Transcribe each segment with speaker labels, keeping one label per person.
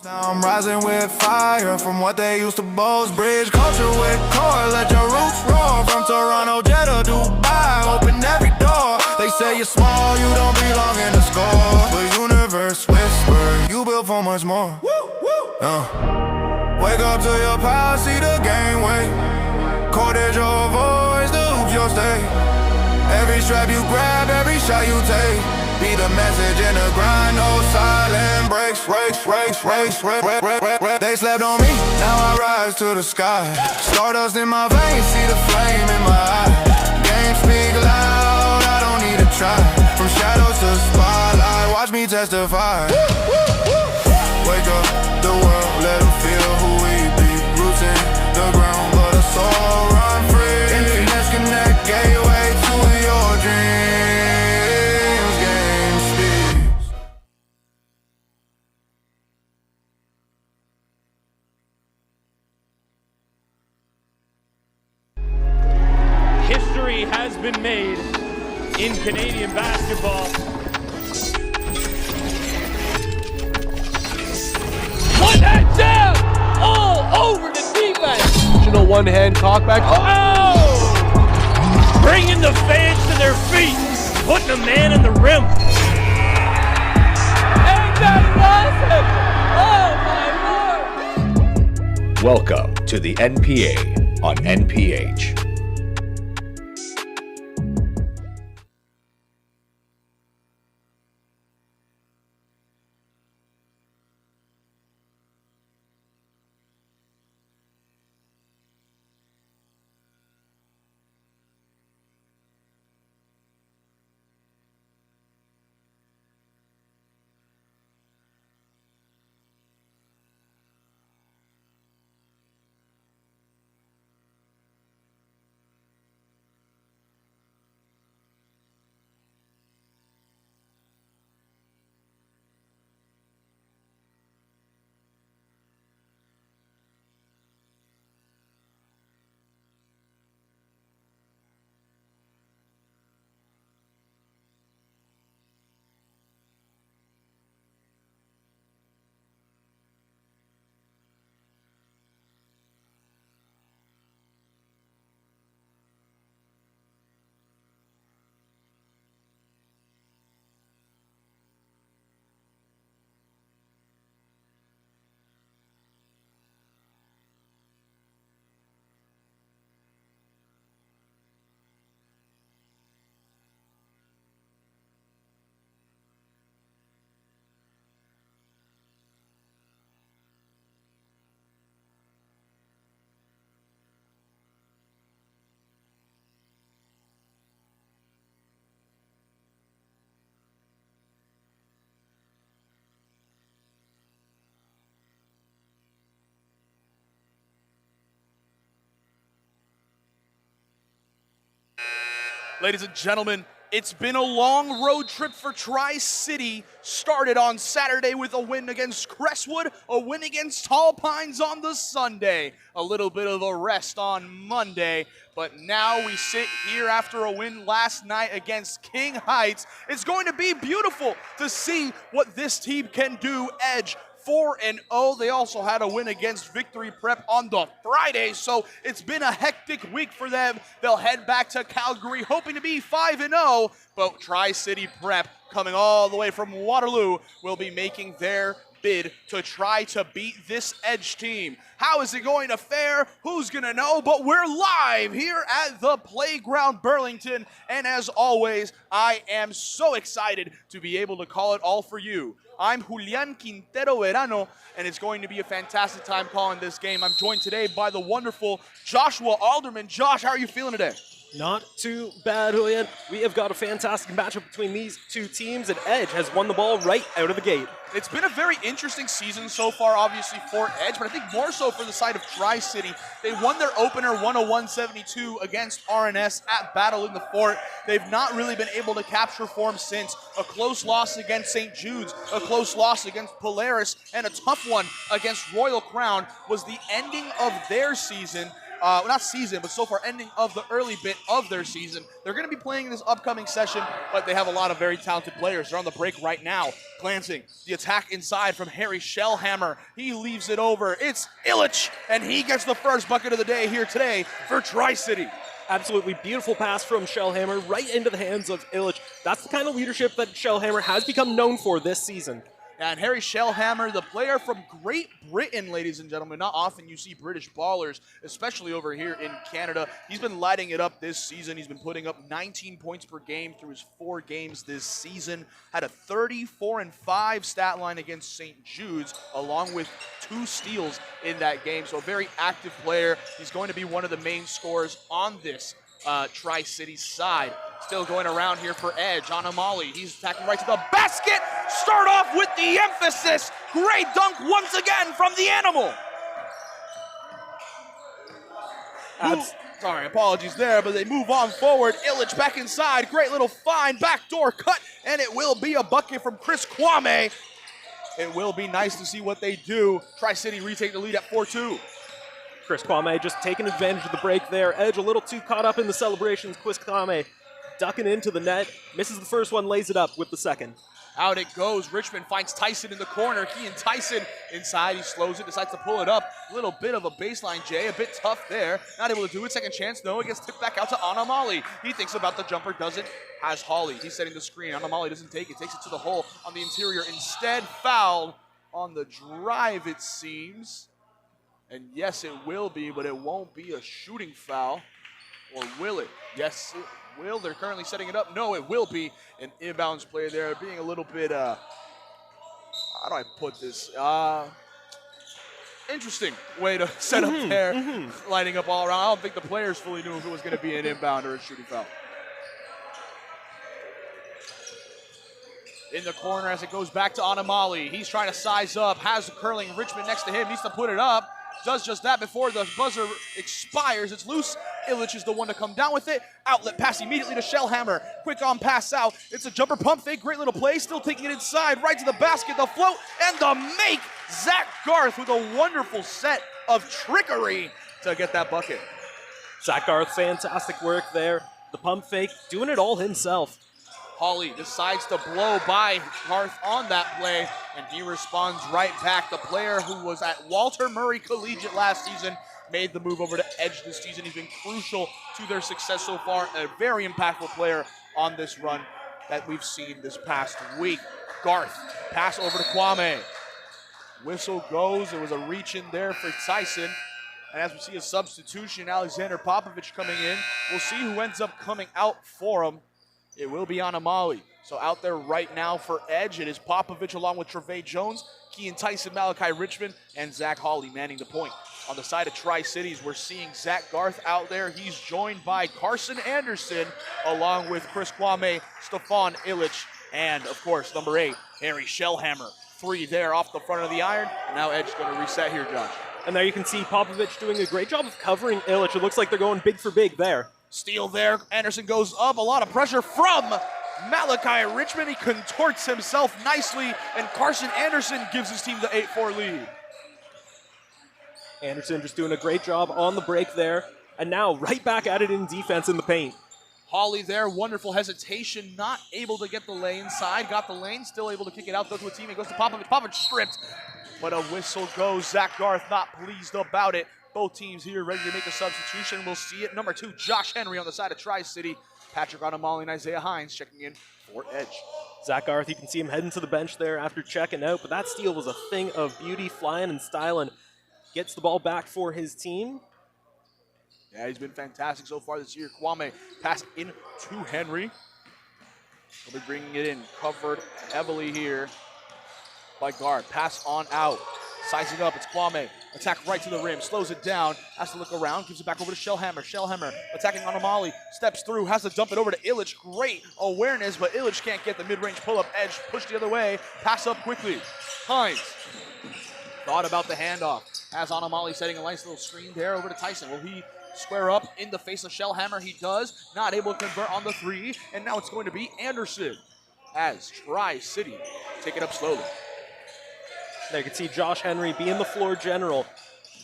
Speaker 1: Now I'm rising with fire from what they used to boast. Bridge culture with core, let your roots roar. From Toronto, Jeddah, Dubai, open every door. They say you're small, you don't belong in the score. But universe whisper, you built for much more. Wake up to your power, see the game wait. Cordage your voice, the hoops your stay. Every strap you grab, every shot you take. Be the message in the grind, no silent breaks. They slept on me, now I rise to the sky. Stardust in my veins, see the flame in my eye. Game speak loud, I don't need to try. From shadows to spotlight, watch me testify. Wake up the world, let them feel who we be. Roots in the ground, but a soul run free. Internet's connect, gateway to your dreams. Game speaks.
Speaker 2: History has been made in Canadian basketball. One hand down, all over the defense.
Speaker 3: One-hand cockback.
Speaker 2: Oh! Bringing the fans to their feet, putting a man in the rim.
Speaker 4: Ain't that awesome? Oh my lord!
Speaker 5: Welcome to the NPA on NPH.
Speaker 6: Ladies and gentlemen, it's been a long road trip for Tri-City. Started on Saturday with a win against Crestwood, a win against Tall Pines on the Sunday, a little bit of a rest on Monday, but now we sit here after a win last night against King Heights. It's going to be beautiful to see what this team can do. E.D.G.E 4-0. They also had a win against Victory Prep on the Friday, so it's been a hectic week for them. They'll head back to Calgary hoping to be 5-0, but Tri-City Prep, coming all the way from Waterloo, will be making their bid to try to beat this E.D.G.E team. How is it going to fare? Who's going to know? But we're live here at the Playground Burlington, and as always, I am so excited to be able to call it all for you. I'm Julian Quintero Verano, and it's going to be a fantastic time calling this game. I'm joined today by the wonderful Joshua Alderman. Josh, how are you feeling today?
Speaker 3: Not too bad, Julian. We have got a fantastic matchup between these two teams, and E.D.G.E has won the ball right out of the gate.
Speaker 6: It's been a very interesting season so far, obviously, for E.D.G.E, but I think more so for the side of Tri-City. They won their opener 101-72 against RNS at Battle in the Fort. They've not really been able to capture form since. A close loss against St. Jude's, a close loss against Polaris, and a tough one against Royal Crown was the ending of their season. not season, but so far ending of the early bit of their season. They're going to be playing this upcoming session, but they have a lot of very talented players. They're on the break right now. Glancing, the attack inside from Harry Shellhammer. He leaves it over. It's E.D.G.E, and he gets the first bucket of the day here today for Tri-City.
Speaker 3: Absolutely beautiful pass from Shellhammer right into the hands of E.D.G.E. That's the kind of leadership that Shellhammer has become known for this season.
Speaker 6: And Harry Shellhammer, the player from Great Britain, ladies and gentlemen. Not often you see British ballers, especially over here in Canada. He's been lighting it up this season. He's been putting up 19 points per game through his 4 games this season. Had a 34-5 stat line against St. Jude's, along with 2 steals in that game. So a very active player. He's going to be one of the main scorers on this Tri-City side. Still going around here for E.D.G.E on Amali. He's attacking right to the basket. Start off with the emphasis. Great dunk once again from the animal. Sorry, apologies there, but they move on forward. E.D.G.E back inside. Great little fine backdoor cut, and it will be a bucket from Chris Kwame. It will be nice to see what they do. Tri-City retake the lead at 4-2.
Speaker 3: Chris Kwame just taking advantage of the break there. E.D.G.E a little too caught up in the celebrations. Chris Kwame ducking into the net. Misses the first one, lays it up with the second.
Speaker 6: Out it goes. Richmond finds Tyson in the corner. Kean Tyson inside. He slows it, decides to pull it up. A little bit of a baseline, Jay. A bit tough there. Not able to do it. Second chance. No, it gets tipped back out to Anamali. He thinks about the jumper. Doesn't. Has Hawley. He's setting the screen. Anamali doesn't take it. Takes it to the hole on the interior. Instead, fouled on the drive, it seems. And yes, it will be, but it won't be a shooting foul. Or will it? Yes, it will. They're currently setting it up. No, it will be an inbounds play there. Being a little bit, how do I put this? Interesting way to set up there. Lighting up all around. I don't think the players fully knew if it was going to be an inbound or a shooting foul. In the corner as it goes back to Anamali. He's trying to size up. Has the curling Richmond next to him. Needs to put it up. Does just that before the buzzer expires. It's loose. E.D.G.E is the one to come down with it. Outlet pass immediately to Shellhammer. Quick on pass out. It's a jumper pump fake. Great little play. Still taking it inside. Right to the basket. The float and the make. Zach Garth with a wonderful set of trickery to get that bucket.
Speaker 3: Zach Garth, fantastic work there. The pump fake, doing it all himself.
Speaker 6: Hawley decides to blow by Garth on that play, and he responds right back. The player who was at Walter Murray Collegiate last season made the move over to E.D.G.E this season. He's been crucial to their success so far. A very impactful player on this run that we've seen this past week. Garth, pass over to Kwame. Whistle goes. There was a reach in there for Tyson. And as we see a substitution, Alexander Popovich coming in. We'll see who ends up coming out for him. It will be Anamali. So out there right now for E.D.G.E, it is Popovich along with Trevay Jones, Kean Tyson, Malachi Richmond, and Zach Hawley manning the point. On the side of Tri-Cities, we're seeing Zach Garth out there. He's joined by Carson Anderson, along with Chris Kwame, Stefan E.D.G.E, and of course, number 8, Harry Shellhammer. 3 there off the front of the iron. And now E.D.G.E going to reset here, Josh.
Speaker 3: And there you can see Popovich doing a great job of covering E.D.G.E. It looks like they're going big for big there.
Speaker 6: Steal there. Anderson goes up. A lot of pressure from Malachi Richmond. He contorts himself nicely, and Carson Anderson gives his team the 8-4 lead.
Speaker 3: Anderson just doing a great job on the break there, and now right back at it in defense in the paint.
Speaker 6: Hawley there, wonderful hesitation, not able to get the lane inside. Got the lane, still able to kick it out, goes to a teammate, goes to Popovich. Popovich stripped, but a whistle goes. Zach Garth not pleased about it. Both teams here ready to make a substitution. We'll see it. Number 2, Josh Henry on the side of Tri-City. Patrick Anamali and Isaiah Hines checking in for E.D.G.E.
Speaker 3: Zach Garth, you can see him heading to the bench there after checking out, but that steal was a thing of beauty, flying and styling. Gets the ball back for his team.
Speaker 6: Yeah, he's been fantastic so far this year. Kwame pass in to Henry. He'll be bringing it in, covered heavily here by Garth. Pass on out. Sizing up, it's Kwame. Attack right to the rim, slows it down, has to look around, gives it back over to Shellhammer. Shellhammer attacking on Amali, steps through, has to dump it over to E.D.G.E. Great awareness, but E.D.G.E can't get the mid-range pull-up. E.D.G.E push the other way, pass up quickly. Hines thought about the handoff. Has Anamali setting a nice little screen there over to Tyson. Will he square up in the face of Shellhammer? He does, not able to convert on the 3, and now it's going to be Anderson as Tri-City take it up slowly.
Speaker 3: There you can see Josh Henry being the floor general.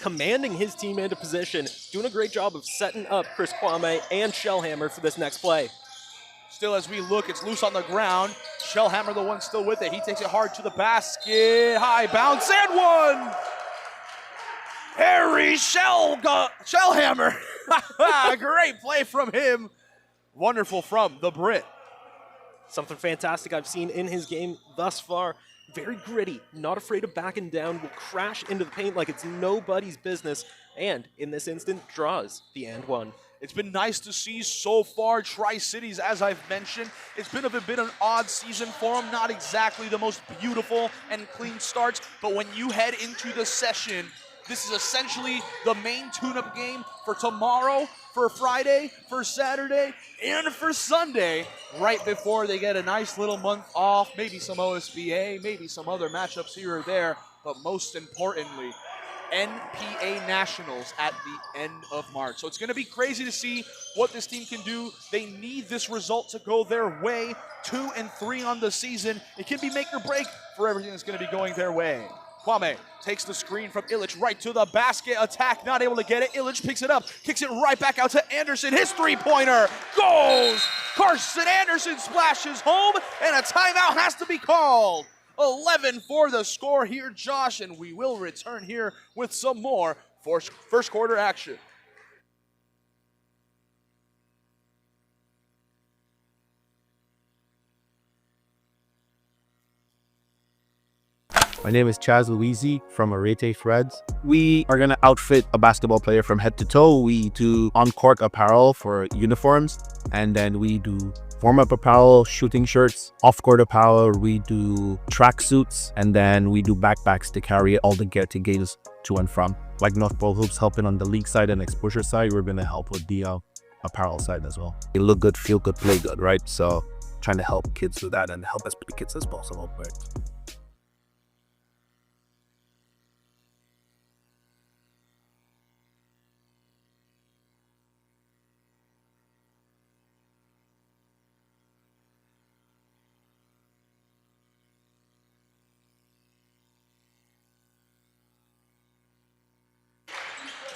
Speaker 3: commanding his team into position, doing a great job of setting up Chris Kwame and Shellhammer for this next play.
Speaker 6: Still, as we look, it's loose on the ground. Shellhammer, the one still with it. He takes it hard to the basket. High bounce and one. Harry Shellhammer. Great play from him. Wonderful from the Brit.
Speaker 3: Something fantastic I've seen in his game thus far. Very gritty, not afraid of backing down, will crash into the paint like it's nobody's business, and in this instant, draws the and one.
Speaker 6: It's been nice to see so far. Tri-Cities, as I've mentioned, it's been a bit of an odd season for them. Not exactly the most beautiful and clean starts, but when you head into the session, this is essentially the main tune-up game for tomorrow, for Friday, for Saturday, and for Sunday, right before they get a nice little month off, maybe some OSBA, maybe some other matchups here or there, but most importantly, NPA Nationals at the end of March. So it's going to be crazy to see what this team can do. They need this result to go their way. 2-3 on the season. It can be make or break for everything that's going to be going their way. Kwame takes the screen from E.D.G.E right to the basket. Attack, not able to get it. E.D.G.E picks it up, kicks it right back out to Anderson. His three-pointer goes! Carson Anderson splashes home, and a timeout has to be called. 11 for the score here, Josh, and we will return here with some more first quarter action.
Speaker 7: My name is Chaz Louisi from Arete Threads. We are going to outfit a basketball player from head to toe. We do on-court apparel for uniforms, and then we do warm-up apparel, shooting shirts, off-court apparel. We do track suits, and then we do backpacks to carry all the gear to games to and from. Like North Pole Hoops helping on the league side and exposure side, we're going to help with the apparel side as well. You look good, feel good, play good, right? So trying to help kids do that and help as many kids as possible, right?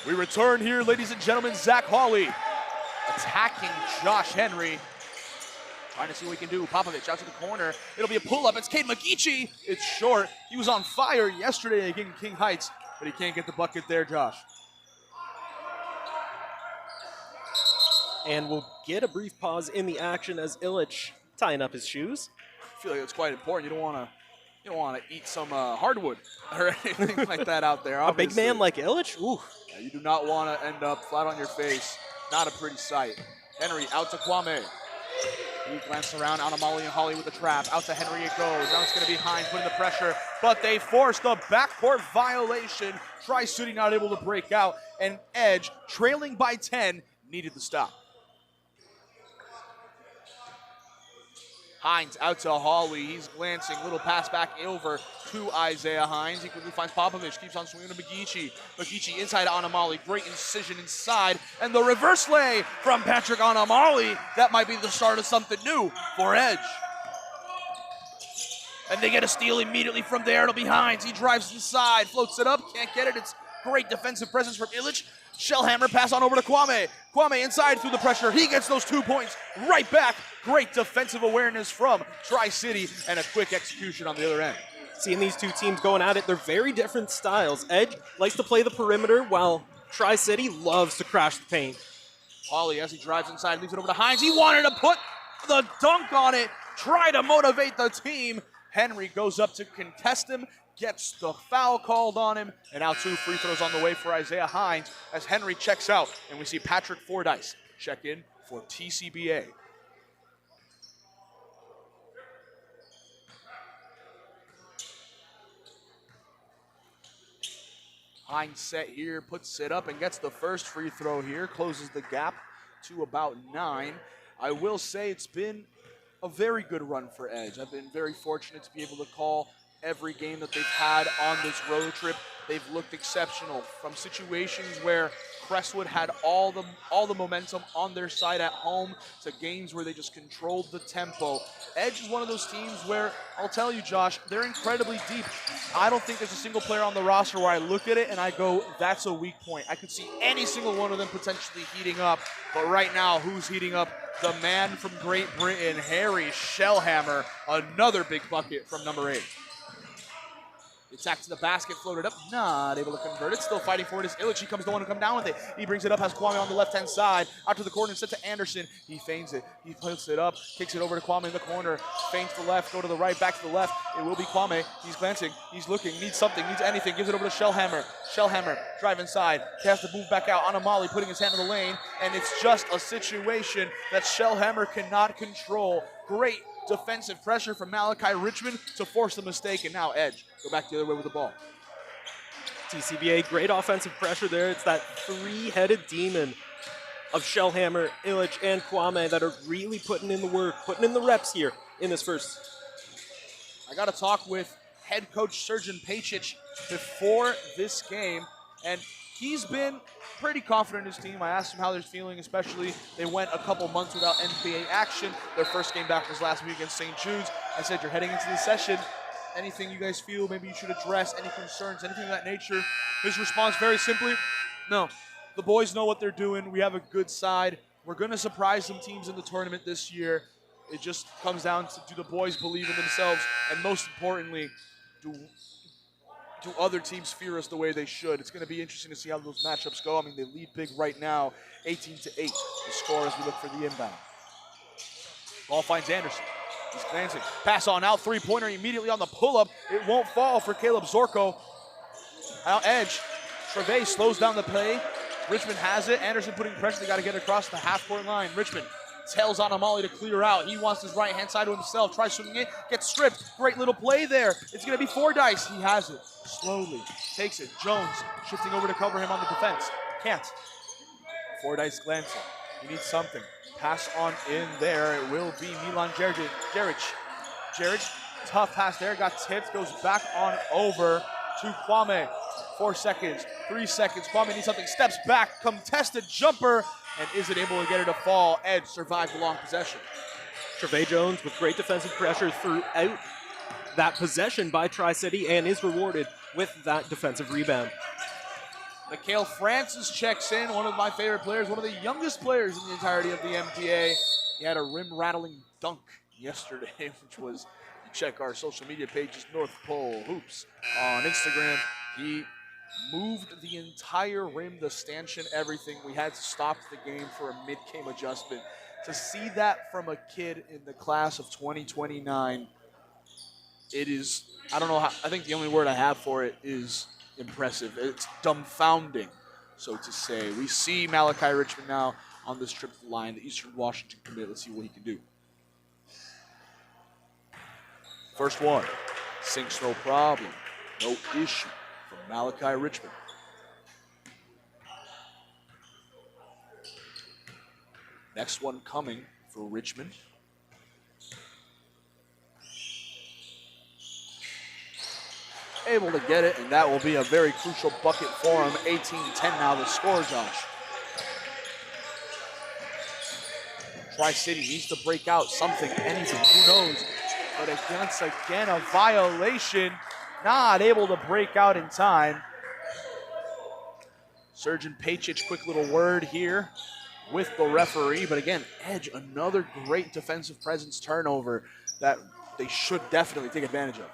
Speaker 6: We return here, ladies and gentlemen. Zach Hawley attacking Josh Henry. Trying to see what he can do. Popovich out to the corner. It'll be a pull-up. It's Cade McGeechee. It's short. He was on fire yesterday against King Heights, but he can't get the bucket there, Josh.
Speaker 3: And we'll get a brief pause in the action as E.D.G.E tying up his shoes.
Speaker 6: I feel like it's quite important. You don't want to eat some hardwood or anything like that out there.
Speaker 3: A big man like E.D.G.E? Ooh.
Speaker 6: Yeah, you do not want to end up flat on your face. Not a pretty sight. Henry out to Kwame. He glanced around out of Molly and Holly with the trap. Out to Henry it goes. Now it's going to be Hines putting the pressure, but they force the backcourt violation. Tri-City not able to break out, and E.D.G.E trailing by 10 needed the stop. Hines out to Hawley. He's glancing. Little pass back over to Isaiah Hines. He quickly finds Popovich. Keeps on swinging to McGeechee. McGeechee inside Anamali. Great incision inside. And the reverse lay from Patrick Anamali. That might be the start of something new for E.D.G.E. And they get a steal immediately from there. It'll be Hines. He drives inside. Floats it up. Can't get it. It's great defensive presence from E.D.G.E. Shellhammer pass on over to Kwame. Kwame inside through the pressure. He gets those 2 points right back. Great defensive awareness from Tri-City and a quick execution on the other end.
Speaker 3: Seeing these two teams going at it, they're very different styles. E.D.G.E likes to play the perimeter while Tri-City loves to crash the paint.
Speaker 6: Hawley, as he drives inside, leaves it over to Hines. He wanted to put the dunk on it, try to motivate the team. Henry goes up to contest him, gets the foul called on him, and now 2 free throws on the way for Isaiah Hines as Henry checks out, and we see Patrick Fordyce check in for TCBA. Hines set here, puts it up and gets the first free throw here, closes the gap to about 9. I will say it's been a very good run for E.D.G.E. I've been very fortunate to be able to call every game that they've had on this road trip. They've looked exceptional, from situations where Crestwood had all the momentum on their side at home to games where they just controlled the tempo. E.D.G.E is one of those teams where, I'll tell you, Josh, they're incredibly deep. I don't think there's a single player on the roster where I look at it and I go, that's a weak point. I could see any single one of them potentially heating up, but right now, who's heating up? The man from Great Britain, Harry Shellhammer, another big bucket from number 8. Attack to the basket, floated up, not able to convert it. Still fighting for it is E.D.G.E. He comes the one to come down with it. He brings it up, has Kwame on the left-hand side. Out to the corner, set to Anderson. He feigns it. He puts it up, kicks it over to Kwame in the corner. Feigns to the left, go to the right, back to the left. It will be Kwame. He's glancing, he's looking, needs something, needs anything. Gives it over to Shellhammer. Shellhammer, drive inside. He has to move back out on Amali, putting his hand in the lane. And it's just a situation that Shellhammer cannot control. Great defensive pressure from Malachi Richmond to force the mistake, and now E.D.G.E go back the other way with the ball.
Speaker 3: TCBA, great offensive pressure there. It's that three-headed demon of Shellhammer, E.D.G.E, and Kwame that are really putting in the work, putting in the reps here in this first.
Speaker 6: I got to talk with head coach Srđan Pejic before this game, and he's been pretty confident in his team. I asked him how they're feeling, especially they went a couple months without NPA action. Their first game back was last week against St. Jude's. I said, you're heading into the session. Anything you guys feel maybe you should address, any concerns, anything of that nature? His response very simply, no. The boys know what they're doing. We have a good side. We're going to surprise some teams in the tournament this year. It just comes down to, do the boys believe in themselves? And most importantly, do other teams fear us the way they should? It's going to be interesting to see how those matchups go. I mean, they lead big right now, 18-8, the score as we look for the inbound. Ball finds Anderson. He's glancing. Pass on out, three-pointer immediately on the pull-up. It won't fall for Caleb Zorko. Out edge. Treve slows down the play. Richmond has it. Anderson putting pressure. They got to get across the half-court line. Richmond tells on Amali to clear out. He wants his right-hand side to himself. Tries swinging it. Gets stripped. Great little play there. It's going to be Fordyce. He has it. Slowly takes it. Jones shifting over to cover him on the defense. Can't. Fordyce glancing. He needs something. Pass on in there. It will be Milan Djeric. Tough pass there. Got tipped. Goes back on over to Kwame. 4 seconds. 3 seconds. Kwame needs something. Steps back. Contested jumper. And isn't able to get it to fall. E.D.G.E survived the long possession.
Speaker 3: Treve Jones with great defensive pressure throughout that possession by Tri-City and is rewarded with that defensive rebound.
Speaker 6: Mikhail Francis checks in, one of my favorite players, one of the youngest players in the entirety of the MPA. He had a rim-rattling dunk yesterday, which was, you check our social media pages, North Pole Hoops on Instagram. He moved the entire rim, the stanchion, everything. We had to stop the game for a mid-game adjustment. To see that from a kid in the class of 2029, it is, I don't know how, I think the only word I have for it is impressive. It's dumbfounding, so to say. We see Malachi Richmond now on this trip to the line, the Eastern Washington commit. Let's see what he can do. First one, sinks no problem, no issue from Malachi Richmond. Next one coming for Richmond. Able to get it, and that will be a very crucial bucket for him. 18-10 now the score, Josh. Tri-City needs to break out something, anything, who knows. But against, again, a violation. Not able to break out in time. Srđan Pejic, quick little word here with the referee. But again, E.D.G.E, another great defensive presence turnover that they should definitely take advantage of.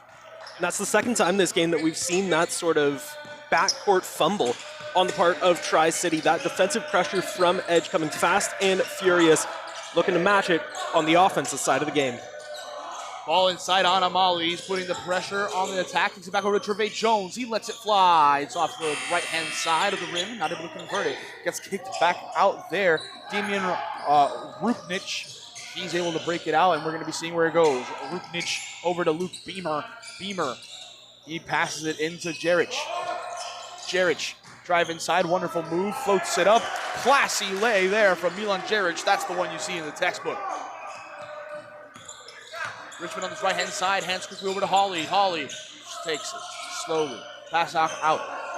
Speaker 3: And that's the second time this game that we've seen that sort of backcourt fumble on the part of Tri-City. That defensive pressure from E.D.G.E coming fast and furious, looking to match it on the offensive side of the game.
Speaker 6: Ball inside on Amali. He's putting the pressure on the attack. Takes it back over to Treve Jones. He lets it fly. It's off the right-hand side of the rim. Not able to convert it. Gets kicked back out there. Damian Rupnich. He's able to break it out, and we're going to be seeing where it goes. Rupnich over to Luke Beamer. He passes it into Djeric. Djeric, drive inside, wonderful move, floats it up. Classy lay there from Milan Djeric. That's the one you see in the textbook. Richmond on this right-hand side, hands quickly over to Hawley. Hawley just takes it slowly. Pass out.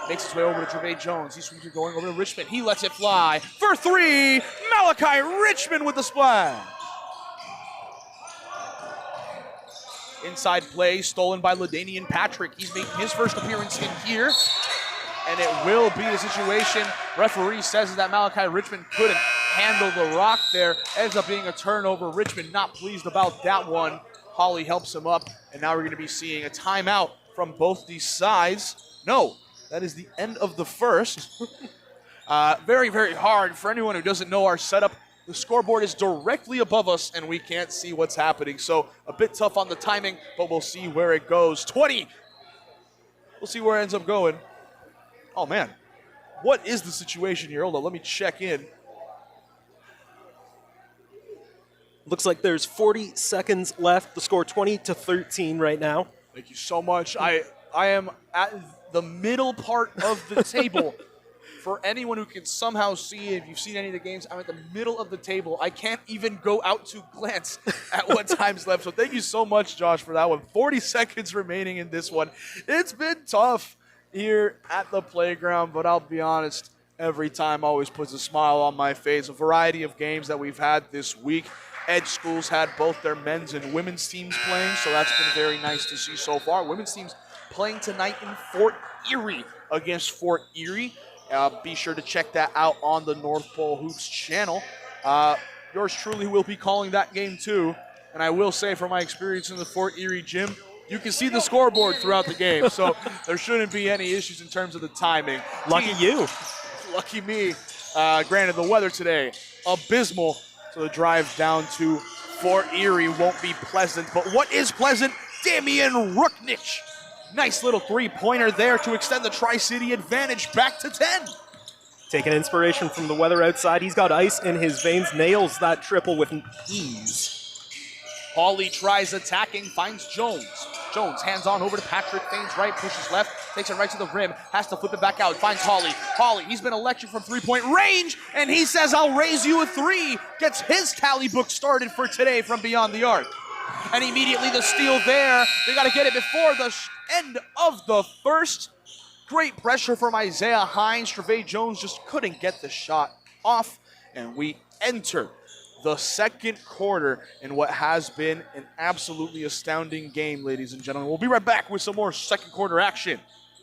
Speaker 6: Makes his way over to Trevay Jones. He's going over to Richmond. He lets it fly for three. Malachi Richmond with the splash. Inside play stolen by LaDainian Patrick. He's making his first appearance in here. And it will be a situation. Referee says that Malachi Richmond couldn't handle the rock there. Ends up being a turnover. Richmond not pleased about that one. Holly helps him up. And now we're going to be seeing a timeout from both these sides. No, that is the end of the first. Very, very hard for anyone who doesn't know our setup. The scoreboard is directly above us, and we can't see what's happening. So a bit tough on the timing, but we'll see where it goes. 20. We'll see where it ends up going. Oh, man. What is the situation here? Hold on, let me check in.
Speaker 3: Looks like there's 40 seconds left. The score 20-13 right now.
Speaker 6: Thank you so much. I am at the middle part of the table. For anyone who can somehow see, if you've seen any of the games, I'm at the middle of the table. I can't even go out to glance at what time's left. So thank you so much, Josh, for that one. 40 seconds remaining in this one. It's been tough here at the playground, but I'll be honest, every time always puts a smile on my face. A variety of games that we've had this week. E.D.G.E schools had both their men's and women's teams playing, so that's been very nice to see so far. Women's teams playing tonight in Fort Erie against Fort Erie. Be sure to check that out on the North Pole Hoops channel. Yours truly will be calling that game too. And I will say from my experience in the Fort Erie gym, you can see the scoreboard throughout the game. So there shouldn't be any issues in terms of the timing.
Speaker 3: Lucky you.
Speaker 6: Lucky me. Granted, the weather today, abysmal. So the drive down to Fort Erie won't be pleasant. But what is pleasant? Damian Rooknich. Nice little three-pointer there to extend the Tri-City advantage back to 10.
Speaker 3: Taking inspiration from the weather outside, he's got ice in his veins, nails that triple with ease.
Speaker 6: Hawley tries attacking, finds Jones. Jones hands on over to Patrick, feigns right, pushes left, takes it right to the rim, has to flip it back out, finds Hawley. Hawley, he's been electric from three-point range, and he says, I'll raise you a three. Gets his tally book started for today from beyond the arc. And immediately the steal there. They got to get it before the end of the first. Great pressure from Isaiah Hines. Trevay Jones just couldn't get the shot off. And we enter the second quarter in what has been an absolutely astounding game, ladies and gentlemen. We'll be right back with some more second quarter action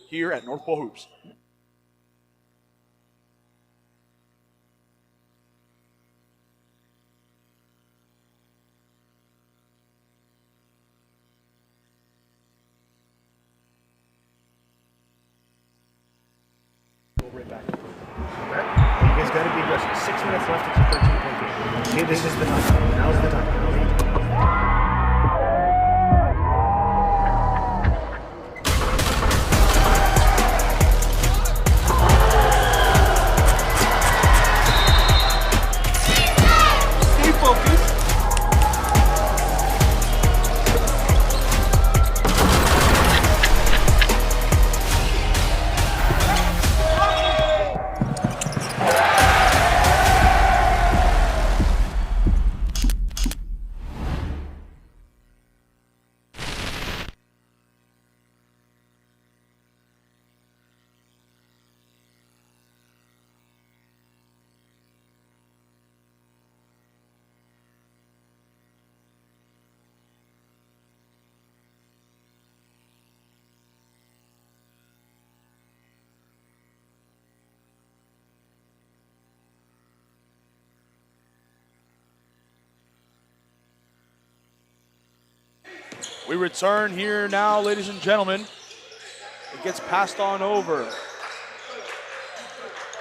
Speaker 6: here at North Pole Hoops.
Speaker 8: Right back. You guys got to be aggressive. 6 minutes left. It's a 13-point game. Okay, this is the time. Now's the time.
Speaker 3: Stay focused.
Speaker 6: We return here now, ladies and gentlemen. It gets passed on over.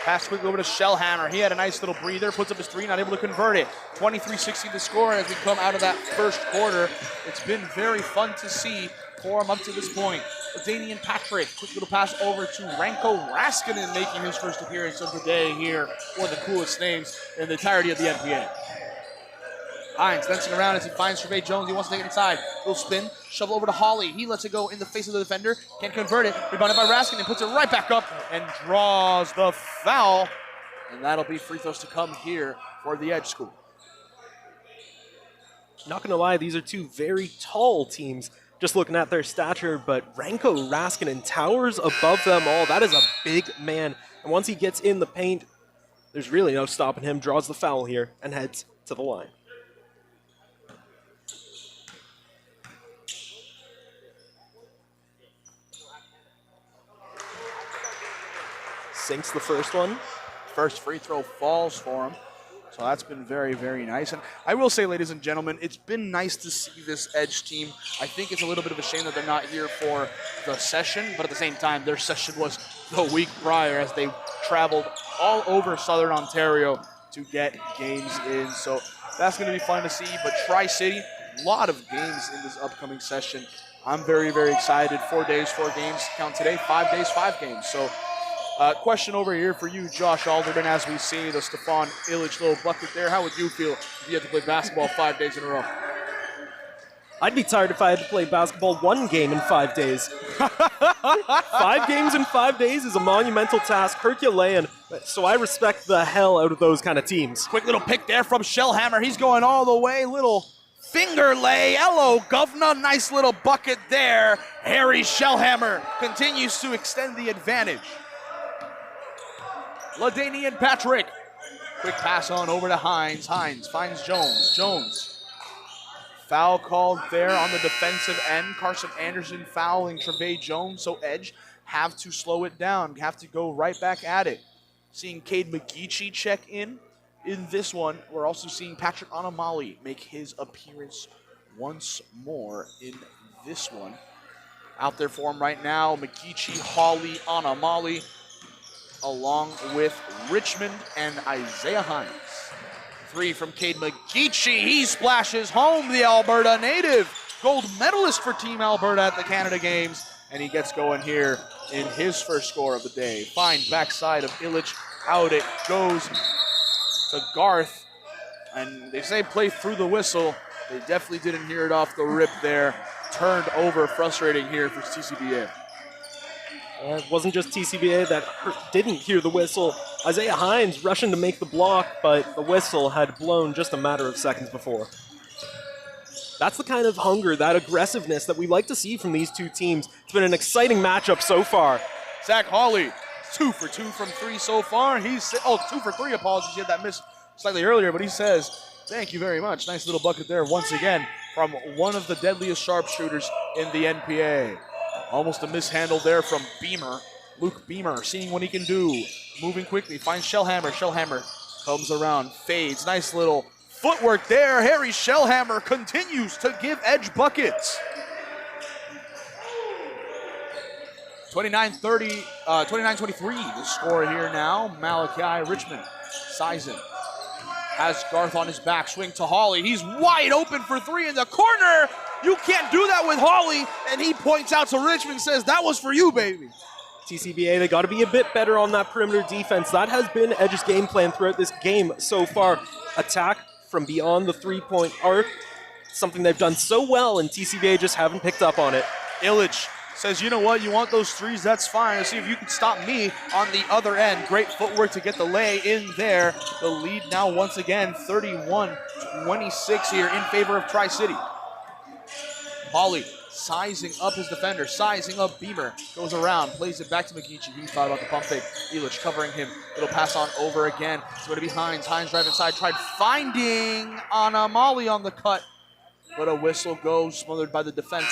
Speaker 6: Pass quickly over to Shellhammer. He had a nice little breather, puts up his three, not able to convert it. 23-16 the score as we come out of that first quarter. It's been very fun to see for him up to this point. Damian Patrick, quick little pass over to Ranko Raskinen, making his first appearance of the day here. One of the coolest names in the entirety of the NBA. Hines dancing around as he finds Trevay Jones. He wants to take it inside. Little spin, shovel over to Hawley. He lets it go in the face of the defender. Can't convert it. Rebounded by Raskin and puts it right back up and draws the foul. And that'll be free throws to come here for the E.D.G.E school.
Speaker 3: Not going to lie, these are two very tall teams. just looking at their stature, but Renko Raskinen towers above them all. That is a big man. And once he gets in the paint, there's really no stopping him. Draws the foul here and heads to the line. Sinks the first one.
Speaker 6: First free throw falls for him. So that's been very, very nice. And I will say, ladies and gentlemen, it's been nice to see this Edge team. I think it's a little bit of a shame that they're not here for the session, but at the same time, their session was the week prior as they traveled all over Southern Ontario to get games in. So that's going to be fun to see. But Tri-City, a lot of games in this upcoming session. I'm very, very excited. 4 days, 4 games. Count today, 5 days, 5 games. So question over here for you, Josh Alderman, as we see the Stefan Illich little bucket there. How would you feel if you had to play basketball 5 days in a row?
Speaker 3: I'd be tired if I had to play basketball 1 game in 5 days. 5 games in 5 days is a monumental task, Herculean, so I respect the hell out of those kind of teams.
Speaker 6: Quick little pick there from Shellhammer. He's going all the way. Little finger lay. Hello, Governor. Nice little bucket there. Harry Shellhammer continues to extend the advantage. LaDainian Patrick. Quick pass on over to Hines. Hines finds Jones. Jones. Foul called there on the defensive end. Carson Anderson fouling Trevay Jones. So Edge have to slow it down. Have to go right back at it. Seeing Cade McGeechee check in this one. We're also seeing Patrick Anamali make his appearance once more in this one. Out there for him right now, McGeechee, Hawley, Anamali, along with Richmond and Isaiah Hines. 3 from Cade McGeechee. He splashes home, the Alberta native. Gold medalist for Team Alberta at the Canada Games. And he gets going here in his first score of the day. Fine backside of Illich. Out it goes to Garth. And they say play through the whistle. They definitely didn't hear it off the rip there. Turned over, frustrating here for TCBA.
Speaker 3: It wasn't just TCBA that didn't hear the whistle. Isaiah Hines rushing to make the block, but the whistle had blown just a matter of seconds before. That's the kind of hunger, that aggressiveness that we like to see from these two teams. It's been an exciting matchup so far.
Speaker 6: Zach Hawley, 2 for 2 from 3 so far. 2 for 3, apologies. He had that miss slightly earlier, but he says, thank you very much. Nice little bucket there once again from one of the deadliest sharpshooters in the NPA. Almost a mishandle there from Beamer. Luke Beamer seeing what he can do. Moving quickly, finds Shellhammer. Shellhammer comes around, fades. Nice little footwork there. Harry Shellhammer continues to give Edge buckets. 29-30, 29-23 the score here now. Malachi Richmond, Sizen has Garth on his back, swing to Hawley. He's wide open for 3 in the corner. You can't do that with Hawley. And he points out to Richmond, says, that was for you, baby.
Speaker 3: TCBA, they got to be a bit better on that perimeter defense. That has been Edge's game plan throughout this game so far. Attack from beyond the 3-point arc, something they've done so well, and TCBA just haven't picked up on it.
Speaker 6: Illich says, you know what, you want those 3s, that's fine. Let's see if you can stop me on the other end. Great footwork to get the lay in there. The lead now once again, 31-26 here in favor of Tri-City. Hawley sizing up his defender, sizing up Beamer, goes around, plays it back to McGeechee. He thought about the pump fake. Illich covering him. It'll pass on over again. It's going to be Hines. Hines drive inside, tried finding Anamali on the cut, but a whistle goes, smothered by the defense.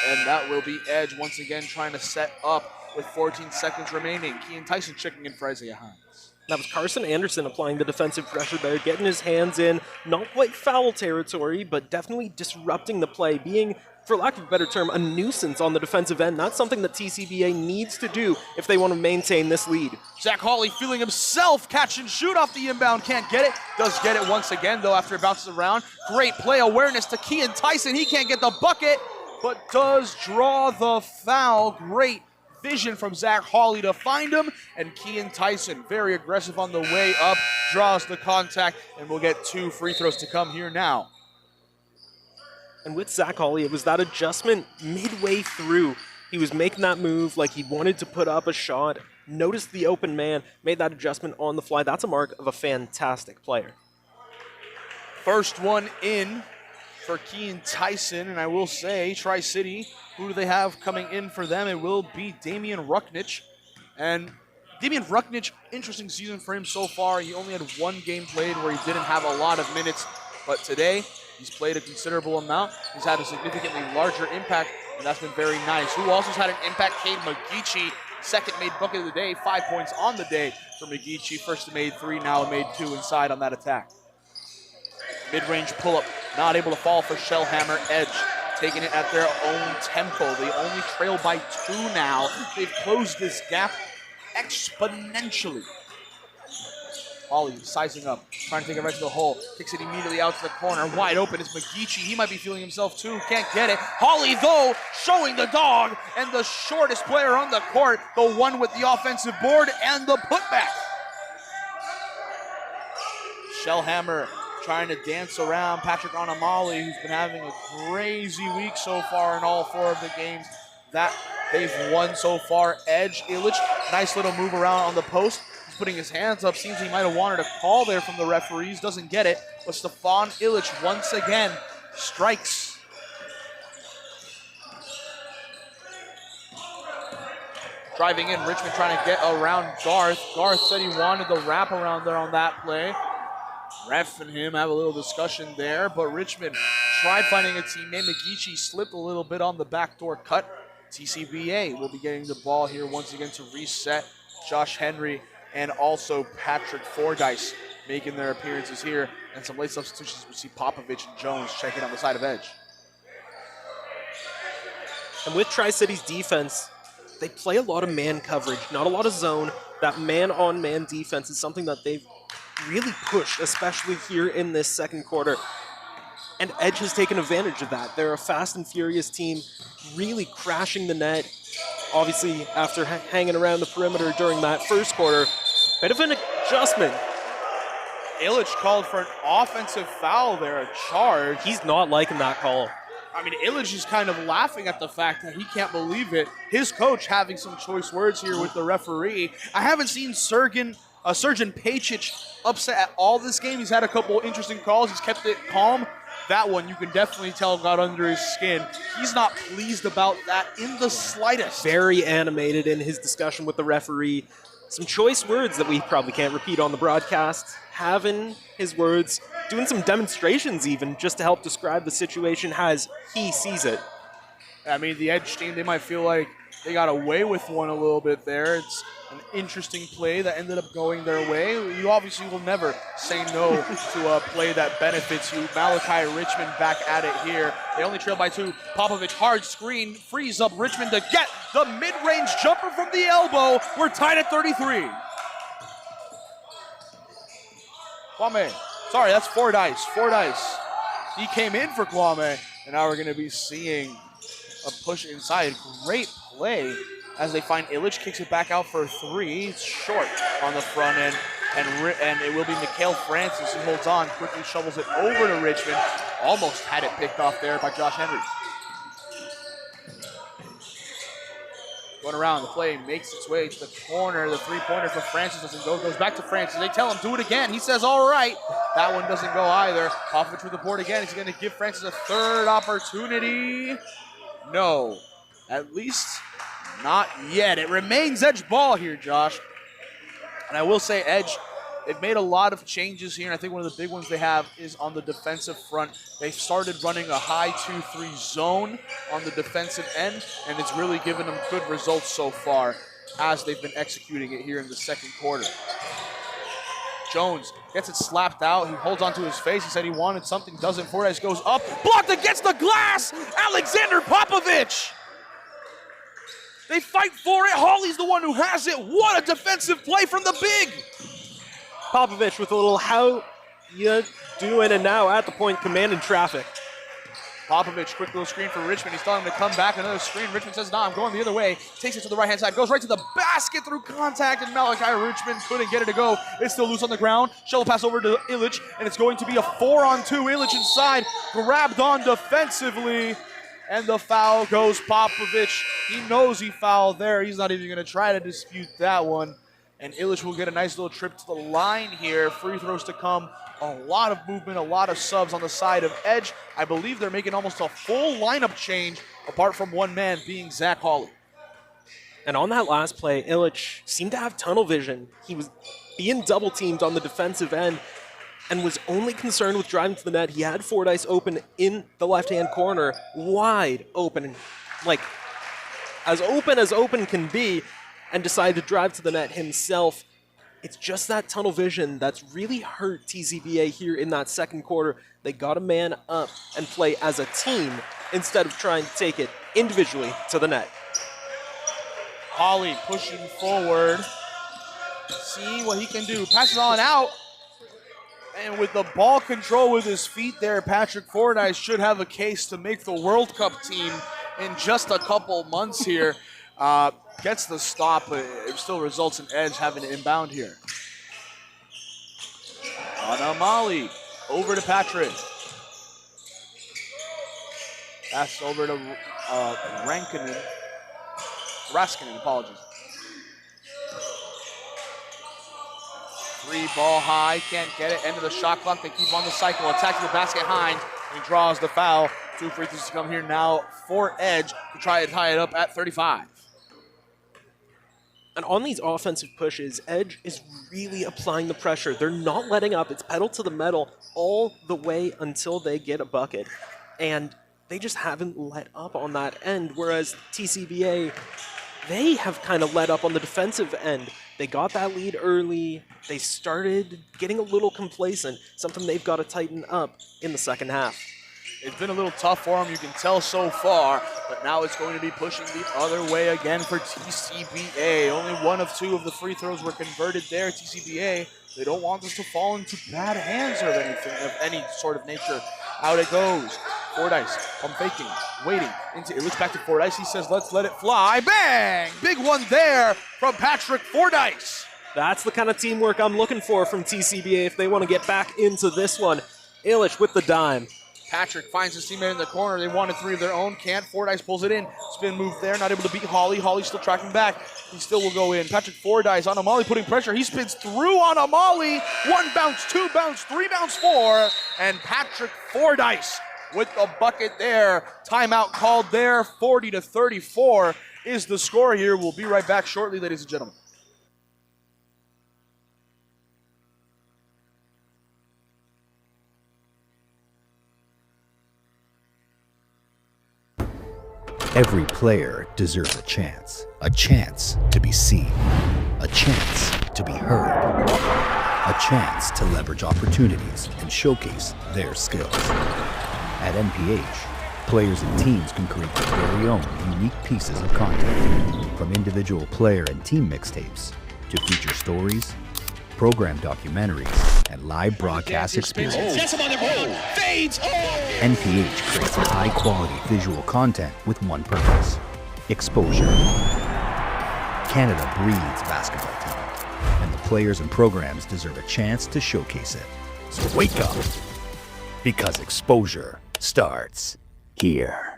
Speaker 6: And that will be Edge once again trying to set up with 14 seconds remaining. Kean Tyson checking in for Isaiah Hines.
Speaker 3: That was Carson Anderson applying the defensive pressure there, getting his hands in, not quite foul territory, but definitely disrupting the play, being, for lack of a better term, a nuisance on the defensive end. That's something that TCBA needs to do if they want to maintain this lead.
Speaker 6: Zach Hawley feeling himself, catch and shoot off the inbound, can't get it. Does get it once again, though, after it bounces around. Great play awareness to Kean Tyson. He can't get the bucket, but does draw the foul. Great vision from Zach Hawley to find him, and Kean Tyson, very aggressive on the way up, draws the contact, and we'll get 2 free throws to come here now.
Speaker 3: And with Zach Hawley, it was that adjustment midway through. He was making that move like he wanted to put up a shot, noticed the open man, made that adjustment on the fly. That's a mark of a fantastic player.
Speaker 6: First one in for Kean Tyson. And I will say, Tri-City, who do they have coming in for them? It will be Damian Rucknich. And Damian Rucknich, interesting season for him so far. He only had one game played where he didn't have a lot of minutes, but today he's played a considerable amount. He's had a significantly larger impact, and that's been very nice. Who also has had an impact? Cade McGeechee, second made bucket of the day, 5 points on the day for McGeechee. First made 3, now made 2 inside on that attack. Mid-range pull-up, not able to fall for Shellhammer. Edge taking it at their own tempo. They only trail by 2 now. They've closed this gap exponentially. Ollie sizing up, trying to take it right to the hole. Kicks it immediately out to the corner. Wide open is McGeechee. He might be feeling himself too. Can't get it. Holly, though, showing the dog. And the shortest player on the court. The one with the offensive board and the putback. Shellhammer trying to dance around Patrick Onamali, who's been having a crazy week so far in all 4 of the games that they've won so far. Edge, E.D.G.E, nice little move around on the post. He's putting his hands up. Seems he might have wanted a call there from the referees. Doesn't get it. But Stefan E.D.G.E once again strikes. Driving in, Richmond trying to get around Garth. Garth said he wanted the wraparound there on that play. Ref and him have a little discussion there, but Richmond tried finding a teammate. McGeechee slipped a little bit on the backdoor cut. TCBA will be getting the ball here once again to reset. Josh Henry and also Patrick Fordyce making their appearances here. And some late substitutions, we see Popovich and Jones checking on the side of Edge.
Speaker 3: And with Tri-City's defense, they play a lot of man coverage, not a lot of zone. That man-on-man defense is something that they've really pushed, especially here in this second quarter. And Edge has taken advantage of that. They're a fast and furious team, really crashing the net. Obviously, after hanging around the perimeter during that first quarter, bit of an adjustment.
Speaker 6: E.D.G.E called for an offensive foul there, a charge.
Speaker 3: He's not liking that call.
Speaker 6: I mean, E.D.G.E is kind of laughing at the fact that he can't believe it. His coach having some choice words here with the referee. I haven't seen Sergeant Pacic upset at all this game. He's had a couple interesting calls. He's kept it calm. That one, you can definitely tell, got under his skin. He's not pleased about that in the slightest.
Speaker 3: Very animated in his discussion with the referee. Some choice words that we probably can't repeat on the broadcast. Having his words, doing some demonstrations even, just to help describe the situation as he sees it.
Speaker 6: I mean, the Edge team, they might feel like they got away with one a little bit there. It's an interesting play that ended up going their way. You obviously will never say no to a play that benefits you. Malachi Richmond back at it here. They only trail by 2. Popovich, hard screen, frees up Richmond to get the mid-range jumper from the elbow. We're tied at 33. Kwame, sorry, that's Fordyce. Fordyce, he came in for Kwame, and now we're going to be seeing a push inside. Great play as they find E.D.G.E kicks it back out for 3. It's short on the front end, and it will be Mikhail Francis who holds on, quickly shovels it over to Richmond. Almost had it picked off there by Josh Henry. Going around, the play makes its way to the corner. The 3-pointer for Francis doesn't go. Goes back to Francis. They tell him, do it again. He says, all right. That one doesn't go either. Popovich with the board again. He's going to give Francis a 3rd opportunity. No, at least not yet. It remains Edge ball here, Josh. And I will say Edge, they've made a lot of changes here, and I think one of the big ones they have is on the defensive front. They've started running a high 2-3 zone on the defensive end, and it's really given them good results so far as they've been executing it here in the second quarter. Jones gets it slapped out. He holds onto his face. He said he wanted something, doesn't. Fordyce goes up, blocked against the glass. Alexander Popovich. They fight for it. Hawley's the one who has it. What a defensive play from the big.
Speaker 3: Popovich with a little how you doing, and now at the point commanding traffic.
Speaker 6: Popovich, quick little screen for Richmond. He's telling him to come back. Another screen. Richmond says, nah, I'm going the other way. Takes it to the right-hand side. Goes right to the basket through contact, and Malachi Richmond couldn't get it to go. It's still loose on the ground. Shovel pass over to E.D.G.E, and it's going to be a 4-on-2. E.D.G.E inside. Grabbed on defensively, and the foul goes Popovich. He knows he fouled there. He's not even going to try to dispute that one. And E.D.G.E will get a nice little trip to the line here. Free throws to come. A lot of movement, a lot of subs on the side of E.D.G.E. I believe they're making almost a full lineup change, apart from one man being Zach Hawley.
Speaker 3: And on that last play, E.D.G.E seemed to have tunnel vision. He was being double teamed on the defensive end and was only concerned with driving to the net. He had Fordyce open in the left-hand corner, wide open, like as open can be, and decided to drive to the net himself. It's just that tunnel vision that's really hurt TCBA here in that second quarter. They got a man up and play as a team instead of trying to take it individually to the net.
Speaker 6: Hawley pushing forward, seeing what he can do. Passes on out. And with the ball control with his feet there, Patrick Fordyce should have a case to make the World Cup team in just a couple months here. Gets the stop, but it still results in E.D.G.E having to inbound here. Anamali over to Patrick. Pass over to Raskinen, apologies. 3 ball high, can't get it. End of the shot clock. They keep on the cycle. Attack to the basket. Hines, and he draws the foul. 2 free throws to come here now for E.D.G.E to try and tie it up at 35.
Speaker 3: And on these offensive pushes, E.D.G.E is really applying the pressure. They're not letting up. It's pedal to the metal all the way until they get a bucket. And they just haven't let up on that end, whereas TCBA, they have kind of let up on the defensive end. They got that lead early. They started getting a little complacent, something they've got to tighten up in the second half.
Speaker 6: It's been a little tough for them, you can tell so far, but now it's going to be pushing the other way again for TCBA. Only 1 of 2 of the free throws were converted there. TCBA, they don't want this to fall into bad hands or anything of any sort of nature. Out it goes. Fordyce, pump faking, waiting. It looks back to Fordyce. He says, let's let it fly. Bang! Big one there from Patrick Fordyce.
Speaker 3: That's the kind of teamwork I'm looking for from TCBA if they want to get back into this one. E.D.G.E with the dime.
Speaker 6: Patrick finds his teammate in the corner. They wanted 3 of their own. Can't. Fordyce pulls it in. Spin move there. Not able to beat Hawley. Hawley still tracking back. He still will go in. Patrick Fordyce on Amali putting pressure. He spins through on Amali. 1 bounce, 2 bounce, 3 bounce, 4. And Patrick Fordyce with the bucket there. Timeout called there. 40-34 is the score here. We'll be right back shortly, ladies and gentlemen.
Speaker 9: Every player deserves a chance to be seen, a chance to be heard, a chance to leverage opportunities and showcase their skills. At NPH, players and teams can create their very own unique pieces of content, from individual player and team mixtapes to feature stories, program documentaries, and live broadcast experiences. NPH creates high-quality visual content with one purpose: exposure. Canada breeds basketball talent, and the players and programs deserve a chance to showcase it. So wake up, because exposure starts here.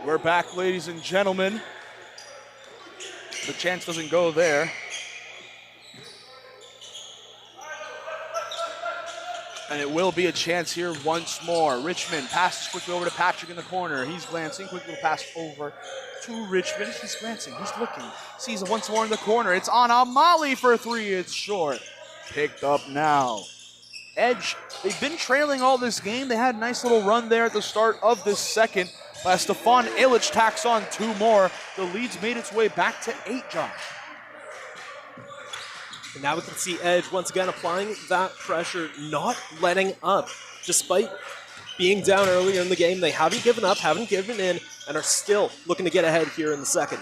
Speaker 6: We're back, ladies and gentlemen. The chance doesn't go there. And it will be a chance here once more. Richmond passes quickly over to Patrick in the corner. He's glancing, quick little pass over to Richmond. He's glancing, he's looking. Sees it once more in the corner. It's on Amali for 3, it's short. Picked up now. E.D.G.E, they've been trailing all this game. They had a nice little run there at the start of this second. As Stefan E.D.G.E tacks on 2 more, the lead's made its way back to 8, Josh.
Speaker 3: And now we can see E.D.G.E once again applying that pressure, not letting up. Despite being down earlier in the game, they haven't given up, haven't given in, and are still looking to get ahead here in the second.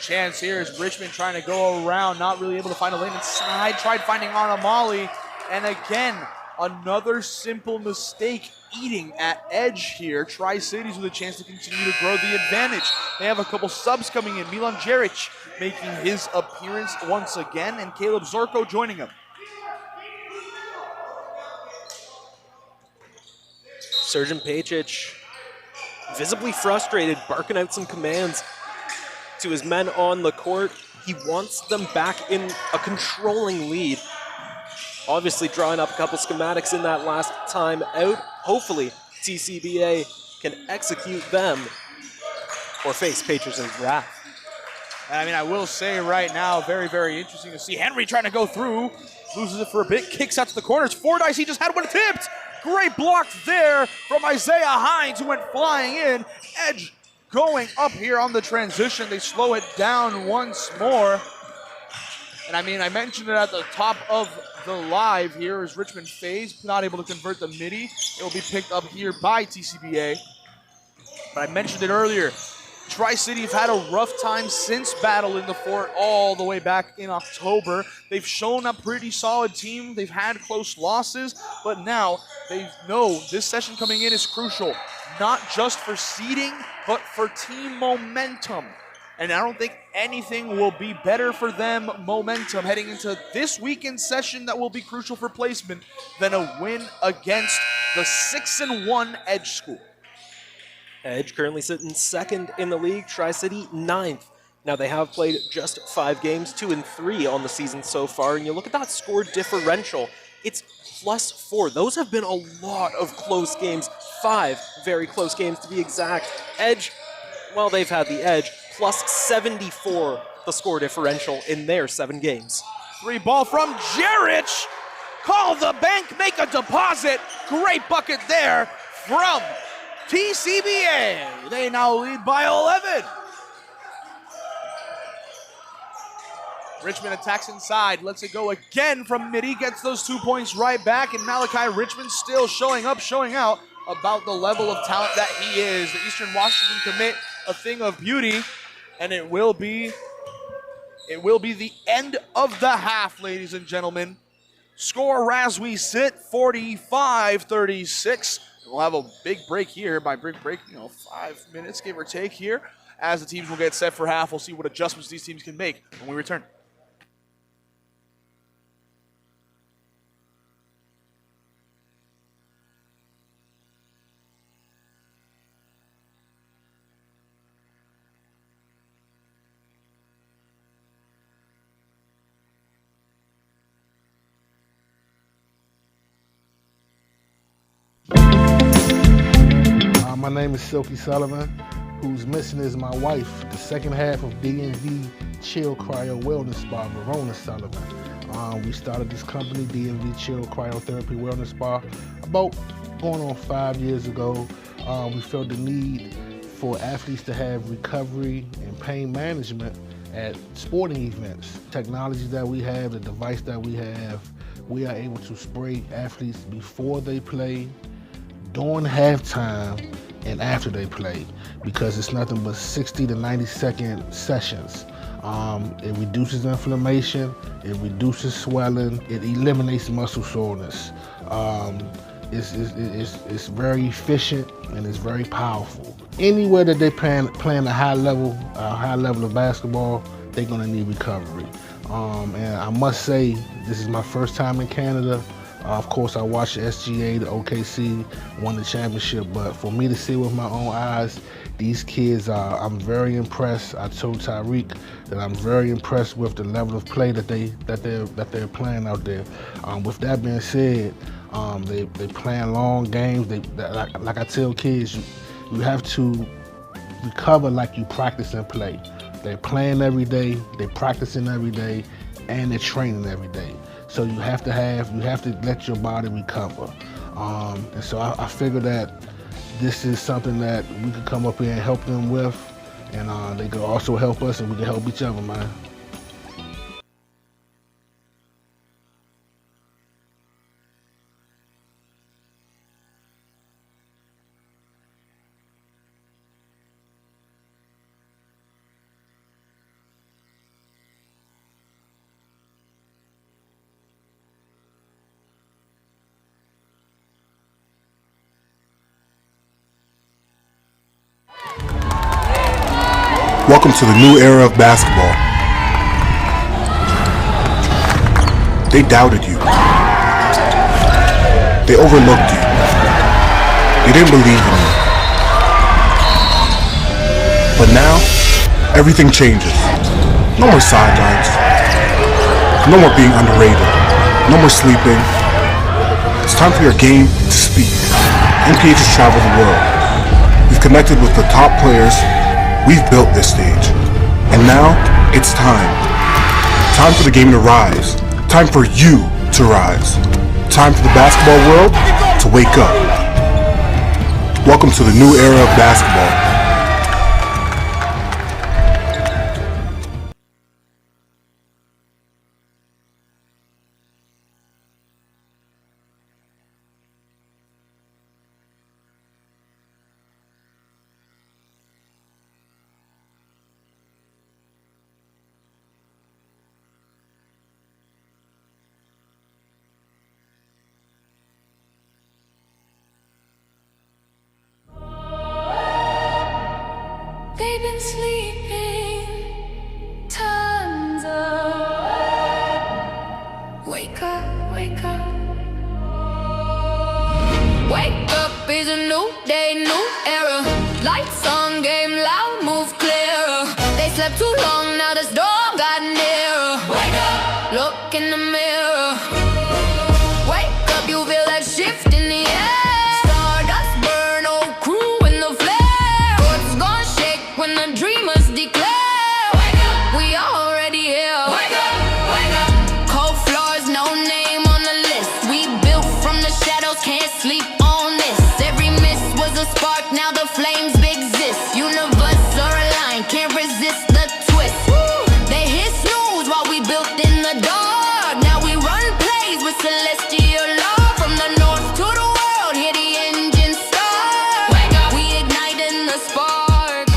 Speaker 6: Chance here is Richmond trying to go around, not really able to find a lane inside. Tried finding on Amali, and again, Another simple mistake eating at edge here. Tri-Cities with a chance to continue to grow the advantage. They have a couple subs coming in. Milan Jeric making his appearance once again, and Caleb Zorko joining him.
Speaker 3: Sergeant Pajic, visibly frustrated, barking out some commands to his men on the court. He wants them back in a controlling lead. Obviously drawing up a couple schematics in that last time out. Hopefully TCBA can execute them or face Patriots' wrath.
Speaker 6: I mean, I will say right now, very, very interesting to see Henry trying to go through. Loses it for a bit, kicks out to the corners. Fordyce, he just had one tipped. Great block there from Isaiah Hines, who went flying in. Edge going up here on the transition. They slow it down once more. And I mean, I mentioned it at the top of the live here is Richmond FaZe not able to convert the midi. It will be picked up here by TCBA. But I mentioned it earlier. Tri-City have had a rough time since battle in the fort all the way back in October. They've shown a pretty solid team. They've had close losses, but now they know this session coming in is crucial, not just for seeding, but for team momentum. And I don't think anything will be better for them momentum heading into this weekend session that will be crucial for placement than a win against the 6-1 Edge School.
Speaker 3: Edge currently sitting second in the league, Tri-City ninth. Now they have played just 5 games, 2-3 on the season so far, and you look at that score differential, it's +4. Those have been a lot of close games, 5 very close games to be exact. Edge, well, they've had the edge, +74 the score differential in their 7 games.
Speaker 6: 3 ball from Jeric. Call the bank, make a deposit. Great bucket there from TCBA. They now lead by 11. Richmond attacks inside, lets it go again from midi, gets those 2 points right back, and Malachi Richmond still showing up, showing out about the level of talent that he is. The Eastern Washington commit, a thing of beauty, and it will be the end of the half, ladies and gentlemen. Score as we sit, 45-36. We'll have a big break here. By big break, 5 minutes, give or take here. As the teams will get set for half, we'll see what adjustments these teams can make when we return.
Speaker 10: My name is Silky Sullivan. Who's missing is my wife, the second half of D.E.G.E Chill Cryo Wellness Spa, Verona Sullivan. We started this company, D.E.G.E Chill Cryotherapy Wellness Spa, about going on 5 years ago. We felt the need for athletes to have recovery and pain management at sporting events. Technology that we have, the device that we have, we are able to spray athletes before they play, during halftime, and after they play, because it's nothing but 60 to 90 second sessions. It reduces inflammation, it reduces swelling, it eliminates muscle soreness. It's very efficient and it's very powerful. Anywhere that they playing a high level of basketball, they're gonna need recovery. And I must say, this is my first time in Canada. Of course, I watched the SGA, the OKC won the championship, but for me to see with my own eyes, these kids I'm very impressed. I told Tyreek that I'm very impressed with the level of play that they're playing out there. With that being said, they playing long games. Like I tell kids, you have to recover like you practice and play. They're playing every day, they're practicing every day, and they're training every day. So you have to let your body recover. And so I figure that this is something that we could come up here and help them with, and they could also help us, and we can help each other, man.
Speaker 1: Welcome to the new era of basketball. They doubted you. They overlooked you. They didn't believe in you. But now, everything changes. No more sidelines. No more being underrated. No more sleeping. It's time for your game to speak. NPH has traveled the world. We've connected with the top players. We've built this stage. And now, it's time. Time for the game to rise. Time for you to rise. Time for the basketball world to wake up. Welcome to the new era of basketball.
Speaker 11: They've been sleeping tons of. Wake up, wake up. Wake up is a new day, new era. Lights on, game loud, move clearer. They slept too long, now the storm got nearer. Wake up, look in the mirror. Wake up, you feel that shift in the air. Stardust burn, old crew in the flare. What's gonna shake when the dreamers declare? Wake up, we already here. Wake up, wake up. Cold floors, no name on the list. We built from the shadows, can't sleep on this. Every miss was a spark, now the flames exist. Universe are aligned, can't resist the twist. They hit snooze while we built in the dark. Now we run plays with celestial law. From the north to the world, hear the engine start. Wake up, we igniting the spark.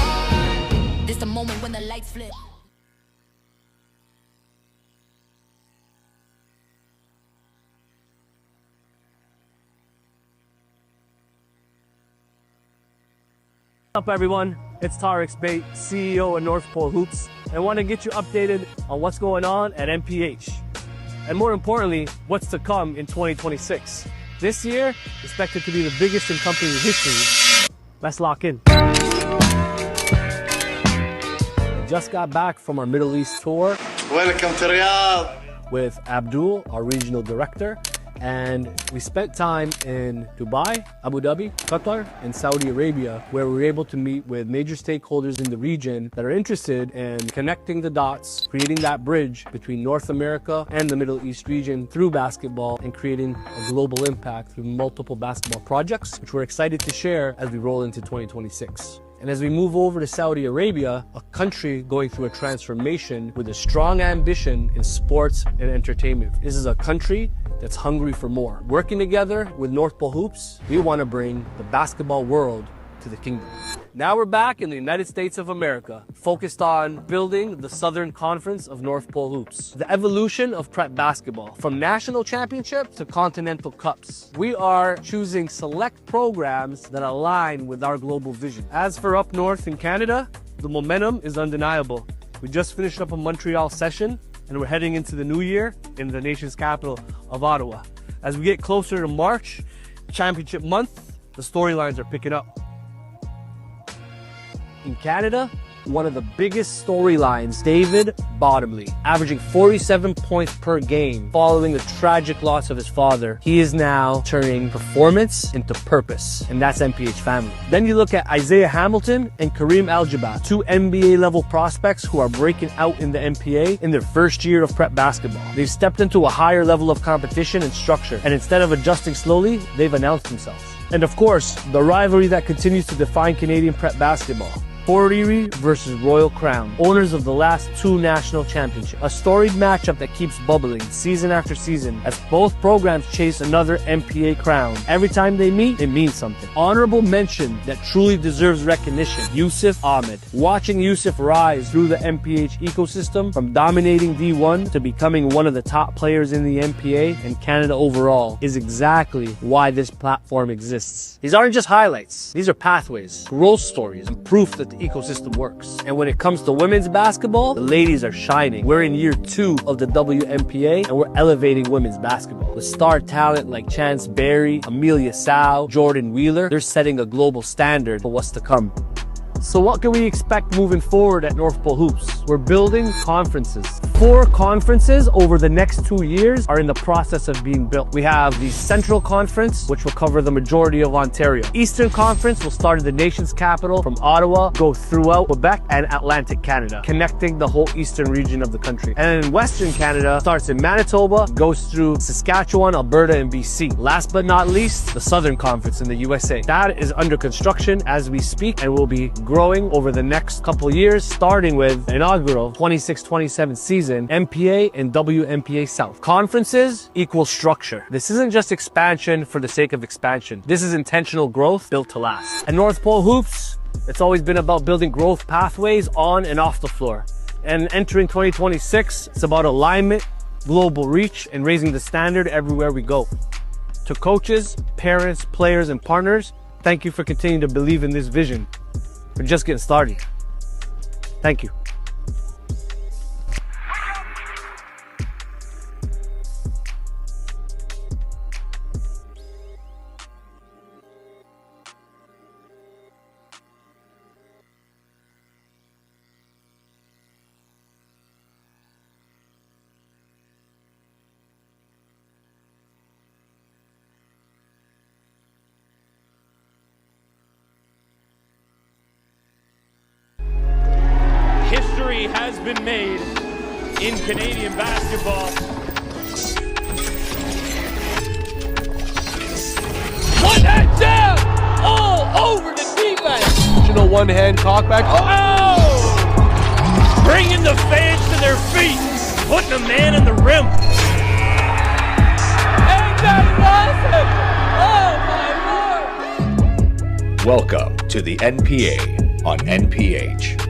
Speaker 11: This the moment when the lights flip.
Speaker 2: What's up, everyone? It's Tarek Spate, CEO of North Pole Hoops, and I want to get you updated on what's going on at NPH. And more importantly, what's to come in 2026. This year, expected to be the biggest in company history. Let's lock in. I just got back from our Middle East tour.
Speaker 12: Welcome to Riyadh.
Speaker 2: With Abdul, our regional director. And we spent time in Dubai, Abu Dhabi, Qatar, and Saudi Arabia, where we were able to meet with major stakeholders in the region that are interested in connecting the dots, creating that bridge between North America and the Middle East region through basketball and creating a global impact through multiple basketball projects, which we're excited to share as we roll into 2026. And as we move over to Saudi Arabia, a country going through a transformation with a strong ambition in sports and entertainment. This is a country that's hungry for more. Working together with North Pole Hoops, we want to bring the basketball world to the kingdom. Now we're back in the United States of America, focused on building the Southern Conference of North Pole Hoops. The evolution of prep basketball, from national championships to continental cups. We are choosing select programs that align with our global vision. As for up north in Canada, the momentum is undeniable. We just finished up a Montreal session, and we're heading into the new year in the nation's capital of Ottawa. As we get closer to March, championship month, the storylines are picking up. In Canada, one of the biggest storylines, David Bottomley, averaging 47 points per game following the tragic loss of his father. He is now turning performance into purpose, and that's NPH family. Then you look at Isaiah Hamilton and Kareem Al-Jabbar, two NBA level prospects who are breaking out in the NPA in their first year of prep basketball. They've stepped into a higher level of competition and structure, and instead of adjusting slowly, they've announced themselves. And of course, the rivalry that continues to define Canadian prep basketball. Port Erie versus Royal Crown, owners of the last two national championships. A storied matchup that keeps bubbling season after season as both programs chase another NPA crown. Every time they meet, it means something. Honorable mention that truly deserves recognition, Yusuf Ahmed. Watching Yusuf rise through the NPH ecosystem, from dominating D1 to becoming one of the top players in the NPA and Canada overall, is exactly why this platform exists. These aren't just highlights, these are pathways, growth stories, and proof that the ecosystem works. And when it comes to women's basketball, the ladies are shining. We're in year 2 of the WNPA, and we're elevating women's basketball. With star talent like Chance Berry, Amelia Sow, Jordan Wheeler, they're setting a global standard for what's to come. So what can we expect moving forward at North Pole Hoops? We're building conferences. 4 conferences over the next 2 years are in the process of being built. We have the Central Conference, which will cover the majority of Ontario. Eastern Conference will start in the nation's capital from Ottawa, go throughout Quebec and Atlantic Canada, connecting the whole eastern region of the country. And then Western Canada starts in Manitoba, goes through Saskatchewan, Alberta, and BC. Last but not least, the Southern Conference in the USA. That is under construction as we speak and will be growing over the next couple years, starting with an inaugural 26-27 season, MPA and WNPA South. Conferences equal structure. This isn't just expansion for the sake of expansion. This is intentional growth built to last. At North Pole Hoops, it's always been about building growth pathways on and off the floor. And entering 2026, it's about alignment, global reach, and raising the standard everywhere we go. To coaches, parents, players, and partners, thank you for continuing to believe in this vision. We're just getting started. Thank you.
Speaker 4: History has been made in Canadian basketball. One hand down, all over the defense.
Speaker 2: One-hand cockback.
Speaker 4: Oh! Bringing the fans to their feet, putting a man in the rim. Ain't that awesome? Oh my Lord!
Speaker 5: Welcome to the NPA on NPH.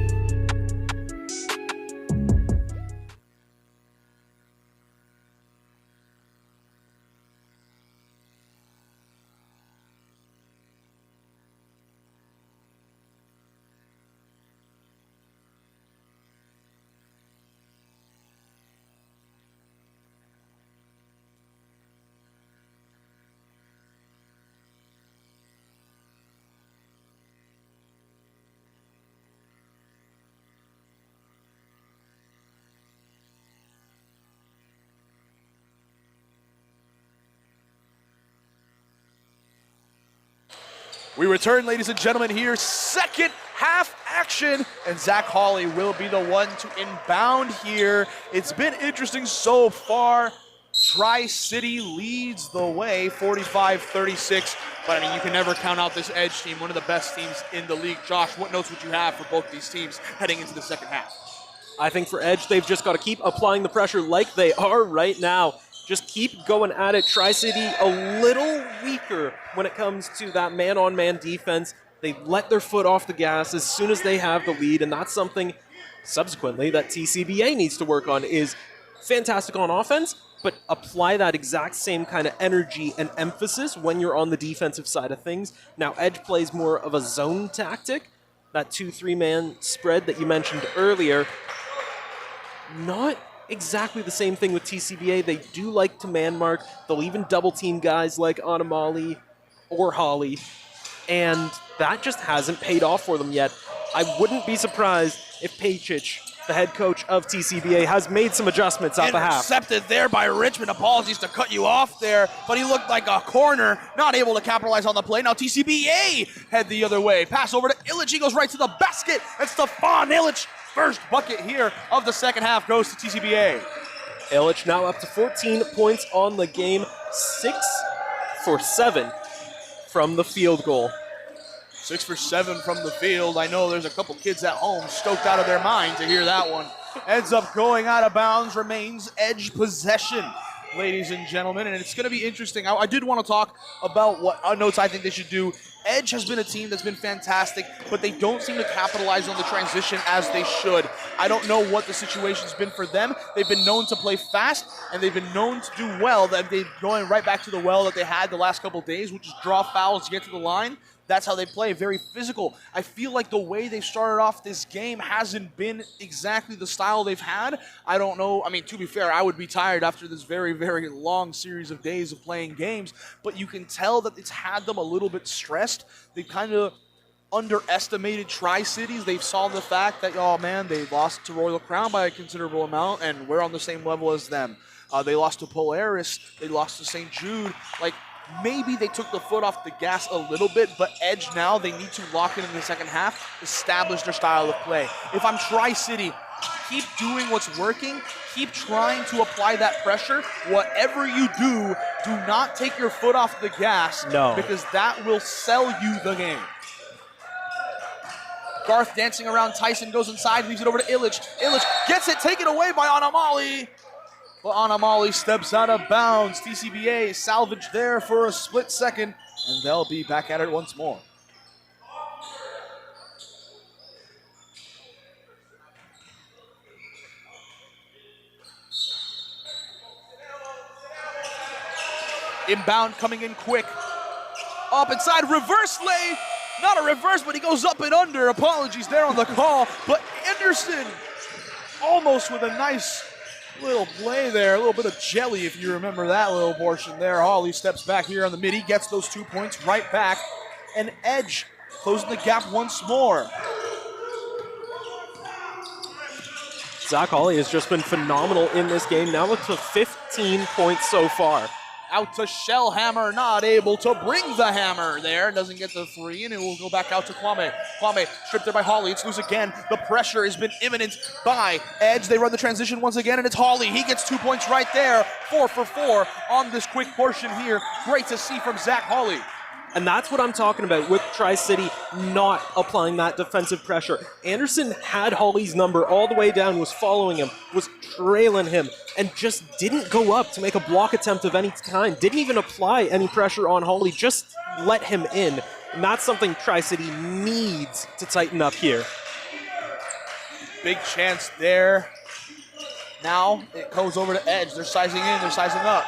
Speaker 6: We return, ladies and gentlemen, here, second half action, and Zach Hawley will be the one to inbound here. It's been interesting so far. Tri-City leads the way, 45-36, but I mean, you can never count out this Edge team, one of the best teams in the league. Josh, what notes would you have for both these teams heading into the second half?
Speaker 3: I think for Edge, they've just got to keep applying the pressure like they are right now. Just keep going at it. Tri-City a little weaker when it comes to that man-on-man defense. They let their foot off the gas as soon as they have the lead, and that's something, subsequently, that TCBA needs to work on. Is fantastic on offense, but apply that exact same kind of energy and emphasis when you're on the defensive side of things. Now, Edge plays more of a zone tactic, that 2-3-man spread that you mentioned earlier. Not exactly the same thing with TCBA. They do like to man mark. They'll even double team guys like Anamali or Holly, and that just hasn't paid off for them yet. I wouldn't be surprised if Pajic, the head coach of TCBA, has made some adjustments at the half.
Speaker 6: Intercepted there by Richmond. Apologies to cut you off there, but he looked like a corner, not able to capitalize on the play. Now TCBA head the other way. Pass over to E.D.G.E. He goes right to the basket, and Stefan E.D.G.E, first bucket here of the second half, goes to TCBA.
Speaker 3: E.D.G.E now up to 14 points on the game, 6 for 7 from the field goal.
Speaker 6: 6 for 7 from the field. I know there's a couple kids at home stoked out of their mind to hear that one. Ends up going out of bounds, remains Edge possession, ladies and gentlemen, and it's going to be interesting. I did want to talk about what notes I think they should do. Edge has been a team that's been fantastic, but they don't seem to capitalize on the transition as they should. I don't know what the situation's been for them. They've been known to play fast, and they've been known to do well. They're going right back to the well that they had the last couple of days, which is draw fouls, get to the line. That's how they play, very physical. I feel like the way they started off this game hasn't been exactly the style they've had. I don't know. I mean, to be fair, I would be tired after this very, very long series of days of playing games, but you can tell that it's had them a little bit stressed. They've kind of underestimated Tri-Cities. They've saw the fact that, oh man, they lost to Royal Crown by a considerable amount, and we're on the same level as them. They lost to Polaris. They lost to St. Jude. Like, maybe they took the foot off the gas a little bit, but Edge now, they need to lock in the second half, establish their style of play. If I'm Tri-City, keep doing what's working, keep trying to apply that pressure. Whatever you do not take your foot off the gas, because that will sell you the game. Garth dancing around Tyson, goes inside, leaves it over to E.D.G.E. E.D.G.E gets it, taken away by Anamali. But Anamali steps out of bounds. TCBA salvaged there for a split second, and they'll be back at it once more. Inbound coming in quick. Up inside, reverse lay. Not a reverse, but he goes up and under. Apologies there on the call. But Anderson almost with a nice little play there. A little bit of jelly, if you remember that little portion there. Hawley steps back here on the mid. He gets those 2 points right back. And Edge closing the gap once more.
Speaker 3: Zach Hawley has just been phenomenal in this game. Now up to 15 points so far.
Speaker 6: Out to Shellhammer, not able to bring the hammer there. Doesn't get the three, and it will go back out to Kwame. Kwame stripped there by Hawley. It's loose again. The pressure has been imminent by Edge. They run the transition once again, and it's Hawley. He gets 2 points right there. 4 for 4 on this quick portion here. Great to see from Zach Hawley.
Speaker 3: And that's what I'm talking about with Tri-City not applying that defensive pressure. Anderson had Hawley's number all the way down, was following him, was trailing him, and just didn't go up to make a block attempt of any kind. Didn't even apply any pressure on Hawley, just let him in. And that's something Tri-City needs to tighten up here.
Speaker 6: Big chance there. Now it goes over to Edge. They're sizing in, they're sizing up.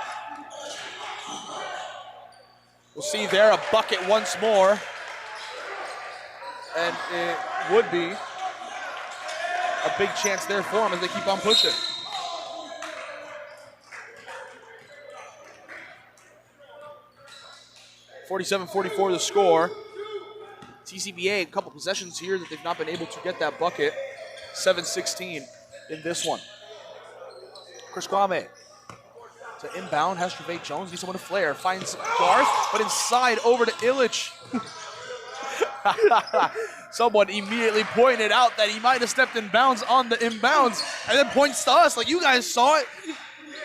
Speaker 6: We'll see there a bucket once more. And it would be a big chance there for them as they keep on pushing. (47-44) the score. TCBA, a couple possessions here that they've not been able to get that bucket. 7-16 in this one. Chris Kwame to inbound, has Trevay Jones, needs someone to flare, finds Garth, but inside over to E.D.G.E. Someone immediately pointed out that he might have stepped in bounds on the inbounds, and then points to us like, you guys saw it.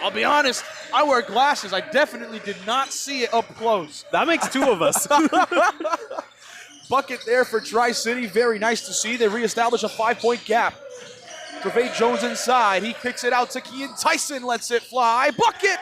Speaker 6: I'll be honest, I wear glasses. I definitely did not see it up close.
Speaker 3: That makes 2 of us.
Speaker 6: Bucket there for Tri-City, very nice to see. They reestablish a 5-point gap. Trevay Jones inside, he kicks it out to Kean Tyson, lets it fly, bucket!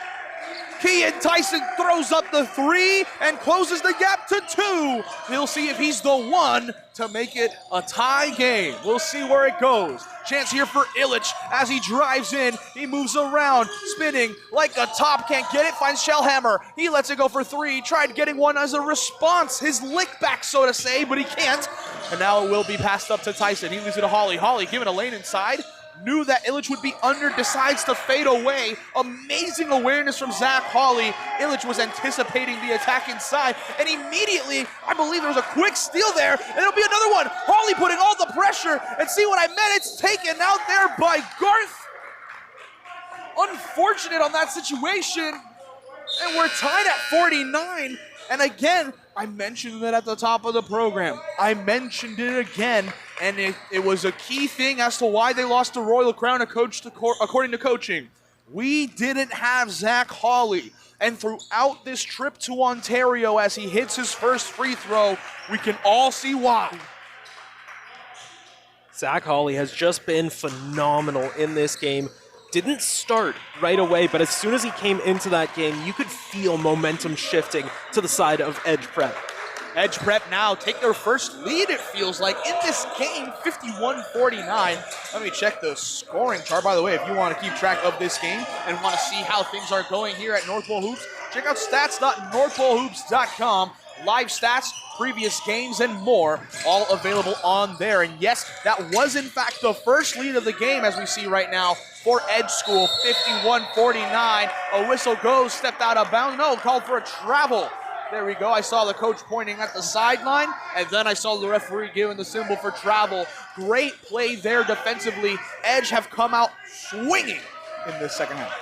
Speaker 6: Kean Tyson throws up the 3 and closes the gap to 2. We'll see if he's the one to make it a tie game. We'll see where it goes. Chance here for E.D.G.E as he drives in, he moves around, spinning like a top, can't get it, finds Shellhammer. He lets it go for 3, tried getting one as a response, his lick back so to say, but he can't. And now it will be passed up to Tyson. He leaves it to Hawley. Hawley giving a lane inside. Knew that E.D.G.E would be under, decides to fade away. Amazing awareness from Zach Hawley. E.D.G.E was anticipating the attack inside, and immediately, I believe there was a quick steal there, and it'll be another one. Hawley putting all the pressure, and see what I meant, it's taken out there by Garth. Unfortunate on that situation, and we're tied at 49. And again, I mentioned it at the top of the program. I mentioned it again, and it was a key thing as to why they lost to Royal Crown according to coaching. We didn't have Zach Hawley. And throughout this trip to Ontario, as he hits his first free throw, we can all see why.
Speaker 3: Zach Hawley has just been phenomenal in this game. Didn't start right away, but as soon as he came into that game, you could feel momentum shifting to the side of Edge Prep.
Speaker 6: Edge Prep now take their first lead, it feels like, in this game, 51-49. Let me check the scoring chart. By the way, if you want to keep track of this game and want to see how things are going here at Northwell Hoops, check out stats.northwellhoops.com. Live stats, previous games and more, all available on there. And yes, that was in fact the first lead of the game, as we see right now for Edge School, 51-49. A whistle goes, stepped out of bounds. No, called for a travel. There we go. I saw the coach pointing at the sideline, and then I saw the referee giving the symbol for travel. Great play there defensively. Edge have come out swinging in this second half.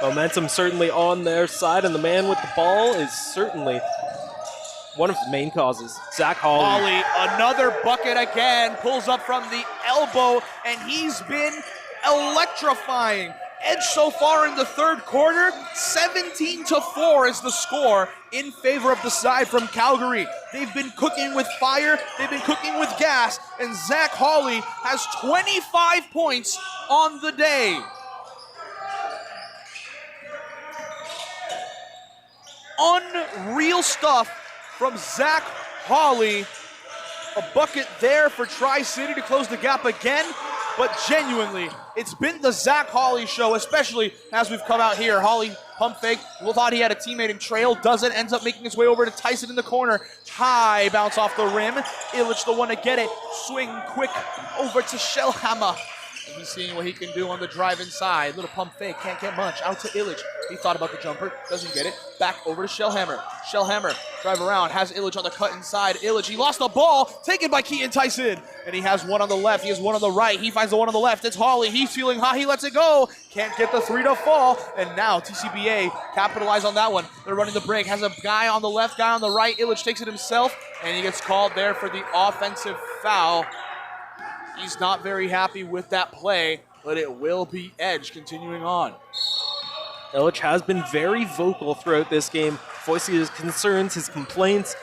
Speaker 3: Momentum certainly on their side, and the man with the ball is certainly one of the main causes. Zach Hawley.
Speaker 6: Another bucket again, pulls up from the elbow, and he's been electrifying. Edge so far in the third quarter, 17-4 is the score in favor of the side from Calgary. They've been cooking with fire, they've been cooking with gas, and Zach Hawley has 25 points on the day. Unreal stuff from Zach Hawley. A bucket there for Tri-City to close the gap again. But genuinely, it's been the Zach Hawley show, especially as we've come out here. Hawley pump fake. We thought he had a teammate in trail. Doesn't. Ends up making his way over to Tyson in the corner. High bounce off the rim. E.D.G.E the one to get it. Swing quick over to Shellhammer. And he's seeing what he can do on the drive inside. Little pump fake. Can't get much. Out to E.D.G.E. He thought about the jumper. Doesn't get it. Back over to Shellhammer. Shellhammer drive around. Has E.D.G.E on the cut inside. E.D.G.E. He lost the ball. Taken by Keaton Tyson. And he has one on the left. He has one on the right. He finds the one on the left. It's Hawley. He's feeling hot. He lets it go. Can't get the three to fall. And now TCBA capitalize on that one. They're running the break. Has a guy on the left, guy on the right. E.D.G.E takes it himself. And he gets called there for the offensive foul. He's not very happy with that play, but it will be Edge continuing on.
Speaker 3: E.D.G.E has been very vocal throughout this game, voicing his concerns, his complaints.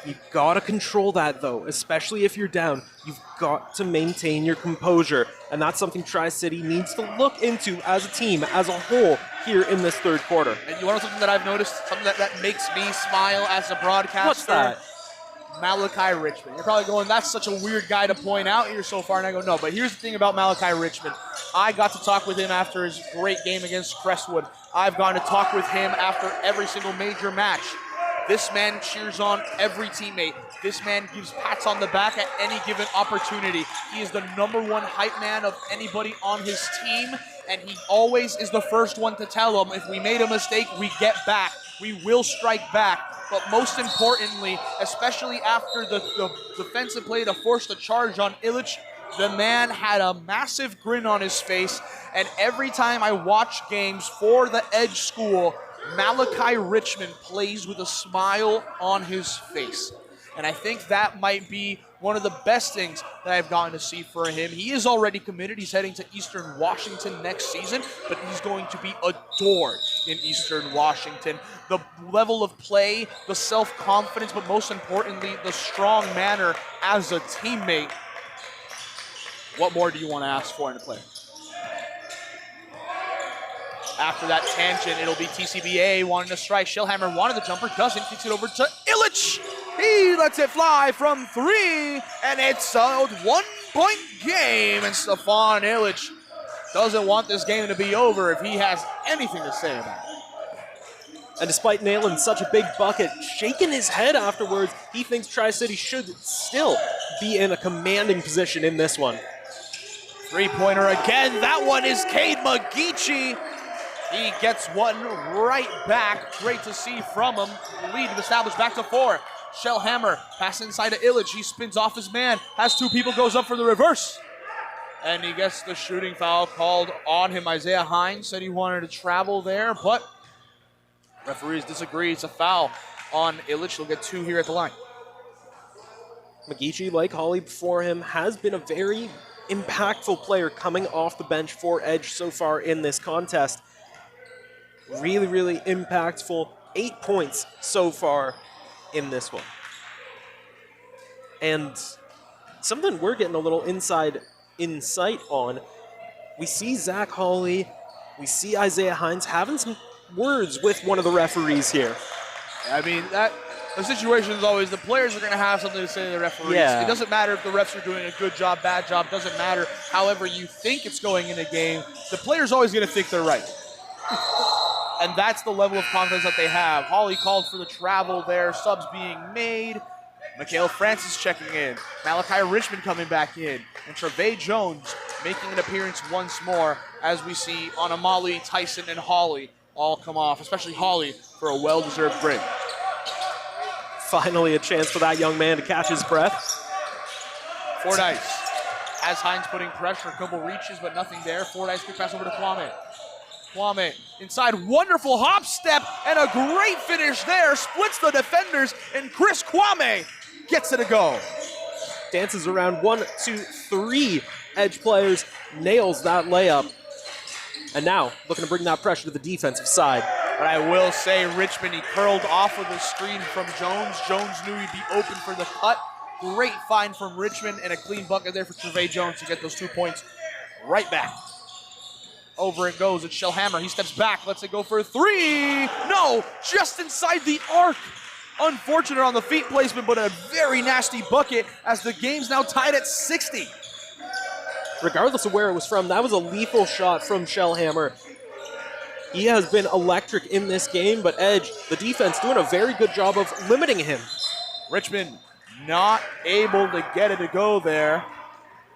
Speaker 3: You gotta control that though, especially if you're down. You've got to maintain your composure, and that's something Tri-City needs to look into as a team, as a whole, here in this third quarter.
Speaker 6: And you want to know something that I've noticed, something that makes me smile as a broadcaster?
Speaker 3: What's that?
Speaker 6: Malachi Richmond. You're probably going, that's such a weird guy to point out here so far, and I go, no, but here's the thing about Malachi Richmond. I got to talk with him after his great game against Crestwood. I've gone to talk with him after every single major match. This man cheers on every teammate. This man gives pats on the back at any given opportunity. He is the #1 hype man of anybody on his team, and he always is the first one to tell them, if we made a mistake, we get back. We will strike back. But most importantly, especially after the defensive play to force the charge on E.D.G.E, the man had a massive grin on his face, and every time I watch games for the Edge School, Malachi Richmond plays with a smile on his face. And I think that might be one of the best things that I've gotten to see for him. He is already committed. He's heading to Eastern Washington next season, but he's going to be adored in Eastern Washington. The level of play, the self-confidence, but most importantly, the strong manner as a teammate. What more do you want to ask for in a player? After that tangent, it'll be TCBA wanting to strike. Shellhammer wanted the jumper, doesn't, kicks it over to E.D.G.E. He lets it fly from 3, and it's a 1-point game. And Stefan E.D.G.E doesn't want this game to be over if he has anything to say about it.
Speaker 3: And despite nailing such a big bucket, shaking his head afterwards, he thinks Tri-City should still be in a commanding position in this one.
Speaker 6: Three-pointer again. That one is Cade McGeechee. He gets one right back. Great to see from him. The lead established back to 4. Shellhammer pass inside to E.D.G.E. He spins off his man. Has 2 people, goes up for the reverse. And he gets the shooting foul called on him. Isaiah Hines said he wanted to travel there, but referees disagree. It's a foul on E.D.G.E. He'll get 2 here at the line.
Speaker 3: McGeechee, like Hawley before him, has been a very impactful player coming off the bench for Edge so far in this contest. Really, really impactful. 8 points so far in this one. And something we're getting a little insight on. We see Zach Hawley, we see Isaiah Hines having some words with one of the referees here.
Speaker 6: I mean, the situation is always the players are going to have something to say to the referees.
Speaker 3: Yeah.
Speaker 6: It doesn't matter if the refs are doing a good job, bad job. Doesn't matter however you think it's going in a game. The player's always going to think they're right. And that's the level of confidence that they have. Holly called for the travel there, subs being made. Mikhail Francis checking in. Malachi Richmond coming back in. And Trevay Jones making an appearance once more, as we see on Amali, Tyson, and Holly all come off, especially Holly, for a well-deserved break.
Speaker 3: Finally a chance for that young man to catch his breath.
Speaker 6: Fordyce has Hines putting pressure, a couple reaches, but nothing there. Fordyce quick pass over to Kwame. Kwame inside, wonderful hop step, and a great finish there. Splits the defenders, and Chris Kwame gets it to go.
Speaker 3: Dances around 1, 2, 3 Edge players, nails that layup. And now looking to bring that pressure to the defensive side.
Speaker 6: But I will say, Richmond, he curled off of the screen from Jones. Jones knew he'd be open for the cut. Great find from Richmond, and a clean bucket there for Trevay Jones to get those 2 points right back. Over it goes. It's Shellhammer. He steps back. Lets it go for a three. No, just inside the arc. Unfortunate on the feet placement, but a very nasty bucket as the game's now tied at 60.
Speaker 3: Regardless of where it was from, that was a lethal shot from Shellhammer. He has been electric in this game, but Edge, the defense, doing a very good job of limiting him.
Speaker 6: Richmond not able to get it to go there,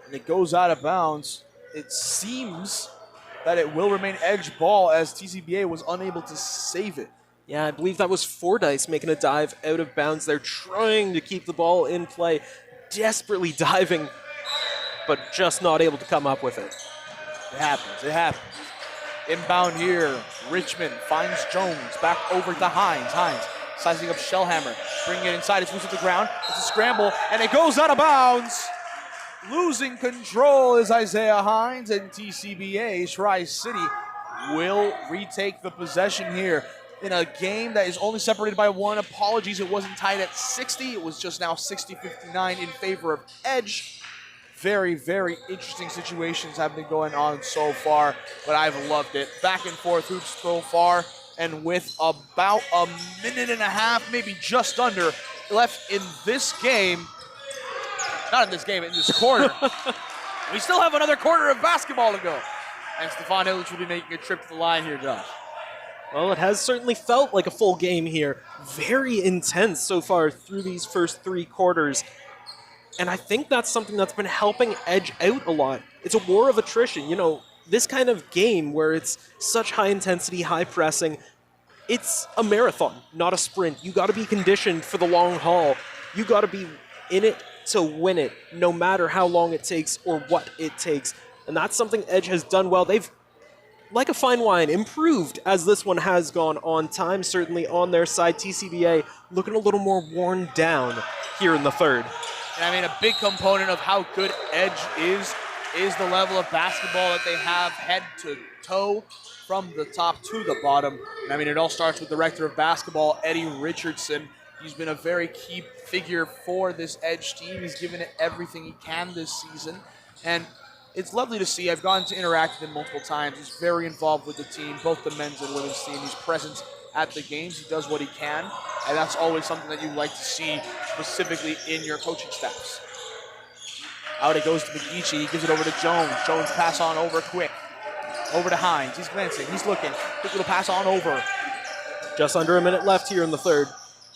Speaker 6: and it goes out of bounds. It seems that it will remain Edge ball as TCBA was unable to save it.
Speaker 3: Yeah, I believe that was Fordyce making a dive out of bounds. They're trying to keep the ball in play, desperately diving, but just not able to come up with it.
Speaker 6: It happens, it happens. Inbound here, Richmond finds Jones, back over to Hines. Hines sizing up Shellhammer, bringing it inside, it's loose at the ground, it's a scramble, and it goes out of bounds. Losing control is Isaiah Hines, and TCBA, Tri-City, will retake the possession here in a game that is only separated by 1. Apologies, it wasn't tied at 60. It was just now 60-59 in favor of Edge. Very, very interesting situations have been going on so far, but I've loved it. Back and forth hoops so far, and with about a minute and a half, maybe just under, left in this game, not in this game, in this quarter. We still have another quarter of basketball to go. And Stefan Illich will be making a trip to the line here, Josh.
Speaker 3: Well, it has certainly felt like a full game here. Very intense so far through these first 3 quarters. And I think that's something that's been helping Edge out a lot. It's a war of attrition. You know, this kind of game where it's such high intensity, high pressing, it's a marathon, not a sprint. You got to be conditioned for the long haul. You got to be in it to win it, no matter how long it takes or what it takes. And that's something Edge has done well. They've, like a fine wine, improved as this one has gone on time, certainly on their side. TCBA looking a little more worn down here in the third.
Speaker 6: And I mean, a big component of how good Edge is the level of basketball that they have head to toe from the top to the bottom. And I mean, it all starts with the director of basketball, Eddie Richardson. He's been a very key figure for this Edge team. He's given it everything he can this season. And it's lovely to see. I've gotten to interact with him multiple times. He's very involved with the team, both the men's and women's team. He's present at the games. He does what he can. And that's always something that you like to see specifically in your coaching staffs. Out it goes to McGeechee. He gives it over to Jones. Jones pass on over quick. Over to Hines. He's glancing. He's looking. Quick little pass on over.
Speaker 3: Just under a minute left here in the third.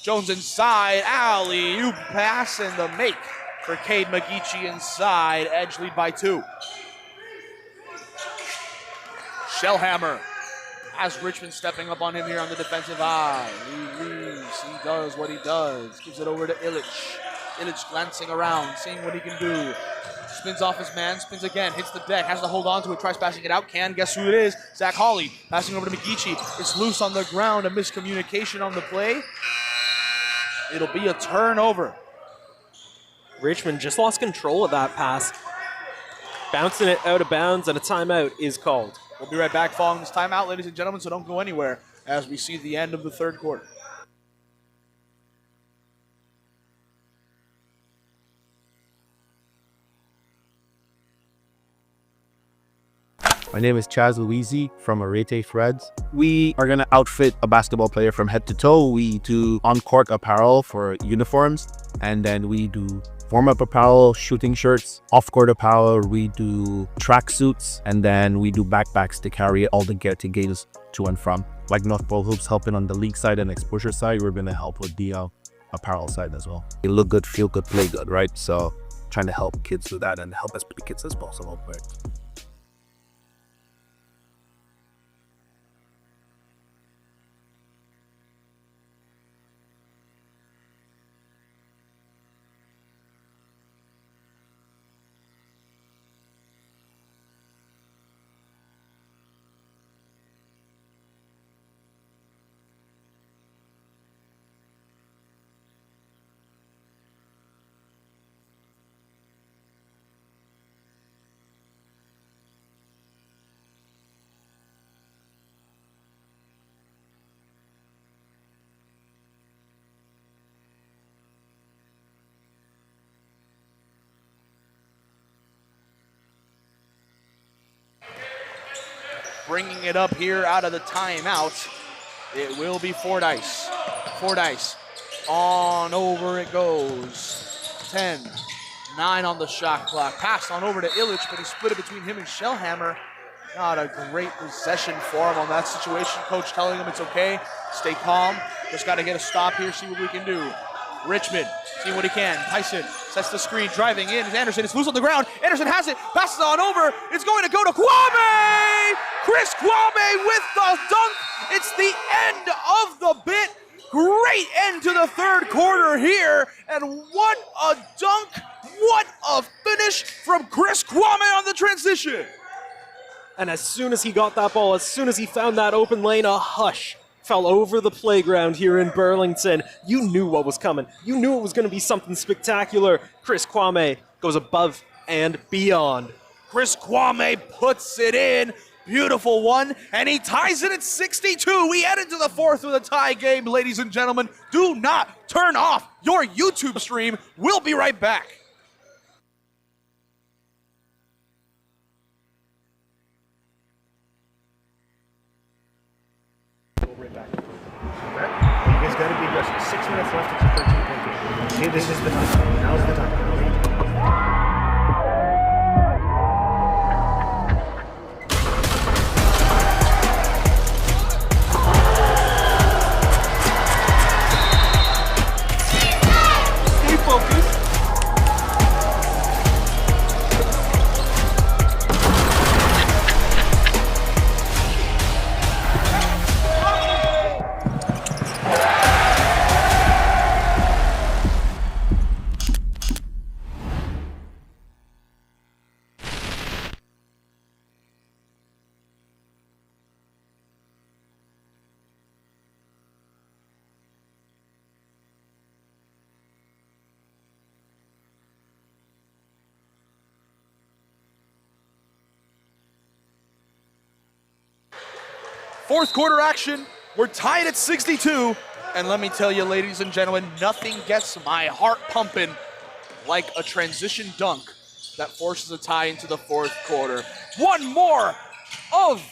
Speaker 6: Jones inside. Alley-oop pass and the make for Cade McGeechee inside. Edge lead by 2. Shellhammer has Richmond stepping up on him here on the defensive eye. He leaves. He does what he does. Gives it over to Illich. Illich glancing around, seeing what he can do. Spins off his man, spins again, hits the deck, has to hold on to it, tries passing it out, guess who it is? Zach Hawley, passing over to McGeechee. It's loose on the ground, a miscommunication on the play. It'll be a turnover.
Speaker 3: Richmond just lost control of that pass. Bouncing it out of bounds, and a timeout is called.
Speaker 6: We'll be right back following this timeout, ladies and gentlemen, so don't go anywhere as we see the end of the third quarter.
Speaker 7: My name is Chaz Louisi from Arete Threads. We are going to outfit a basketball player from head to toe. We do on-court apparel for uniforms, and then we do warm-up apparel, shooting shirts. Off-court apparel, we do track suits, and then we do backpacks to carry all the gear to games to and from. Like North Pole Hoops helping on the league side and exposure side, we're going to help with the apparel side as well. You look good, feel good, play good, right? So trying to help kids do that and help as many kids as possible. Right?
Speaker 6: Bringing it up here out of the timeout, it will be Fordyce. Fordyce, on over it goes. 10, 9 on the shot clock. Passed on over to Illich, but he split it between him and Shellhammer. Not a great possession for him on that situation. Coach telling him it's okay, stay calm. Just got to get a stop here, see what we can do. Richmond, see what he can. Tyson sets the screen, driving in. Anderson is loose on the ground. Anderson has it, passes on over. It's going to go to Kwame! Chris Kwame with the dunk. It's the end of the bit. Great end to the third quarter here. And what a dunk. What a finish from Chris Kwame on the transition.
Speaker 3: And as soon as he got that ball, as soon as he found that open lane, a hush fell over the playground here in Burlington. You knew what was coming. You knew it was going to be something spectacular. Chris Kwame goes above and beyond.
Speaker 6: Chris Kwame puts it in. Beautiful one, and he ties it at 62. We head into the fourth with a tie game, ladies and gentlemen. Do not turn off your YouTube stream. We'll be right back.
Speaker 8: You guys got to be aggressive. 6 minutes left. It's a 13-point game. Okay, this is the time. Now's the time.
Speaker 3: Stay focused.
Speaker 6: Fourth quarter action. We're tied at 62. And let me tell you, ladies and gentlemen, nothing gets my heart pumping like a transition dunk that forces a tie into the fourth quarter. One more of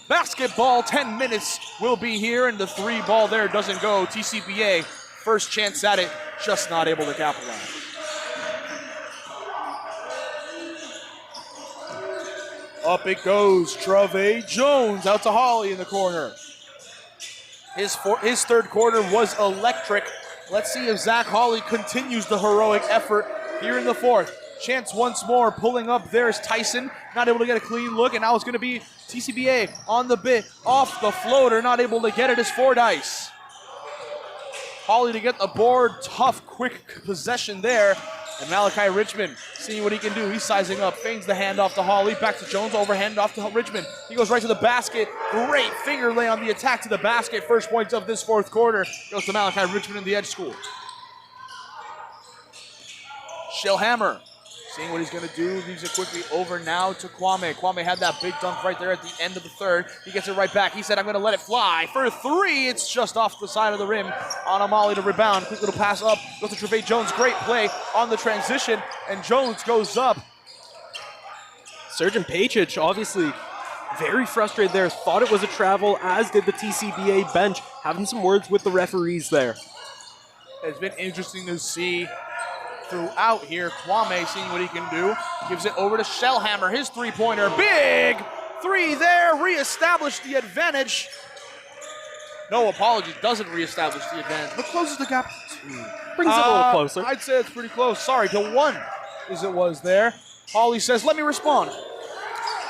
Speaker 6: basketball. 10 minutes will be here, and the three ball there doesn't go. TCBA, first chance at it, just not able to capitalize. Up it goes, Treve Jones out to Hawley in the corner. His third quarter was electric. Let's see if Zach Hawley continues the heroic effort here in the fourth. Chance once more, pulling up. There's Tyson, not able to get a clean look, and now it's going to be TCBA on the bit, off the floater, not able to get it as Fordyce. Hawley to get the board, tough, quick possession there. And Malachi Richmond seeing what he can do. He's sizing up, feigns the handoff to Hawley, back to Jones, overhand off to Richmond. He goes right to the basket. Great finger lay on the attack to the basket. First points of this fourth quarter goes to Malachi Richmond in the edge school. Shellhammer seeing what he's going to do. Leaves it quickly over now to Kwame. Kwame had that big dunk right there at the end of the third. He gets it right back. He said, I'm going to let it fly. For three, it's just off the side of the rim on a Molly to rebound. Quick little pass up. Goes to Treve Jones. Great play on the transition. And Jones goes up.
Speaker 3: Sergeant Pajic, obviously very frustrated there. Thought it was a travel, as did the TCBA bench. Having some words with the referees there.
Speaker 6: It's been interesting to see throughout here. Kwame seeing what he can do. Gives it over to Shellhammer. His three-pointer. Big three there. Reestablish the advantage. No, apologies. Doesn't reestablish the advantage, but closes the gap to 2.
Speaker 3: Brings it a little closer.
Speaker 6: I'd say it's pretty close. Sorry, to 1 as it was there. Holly says, let me respond.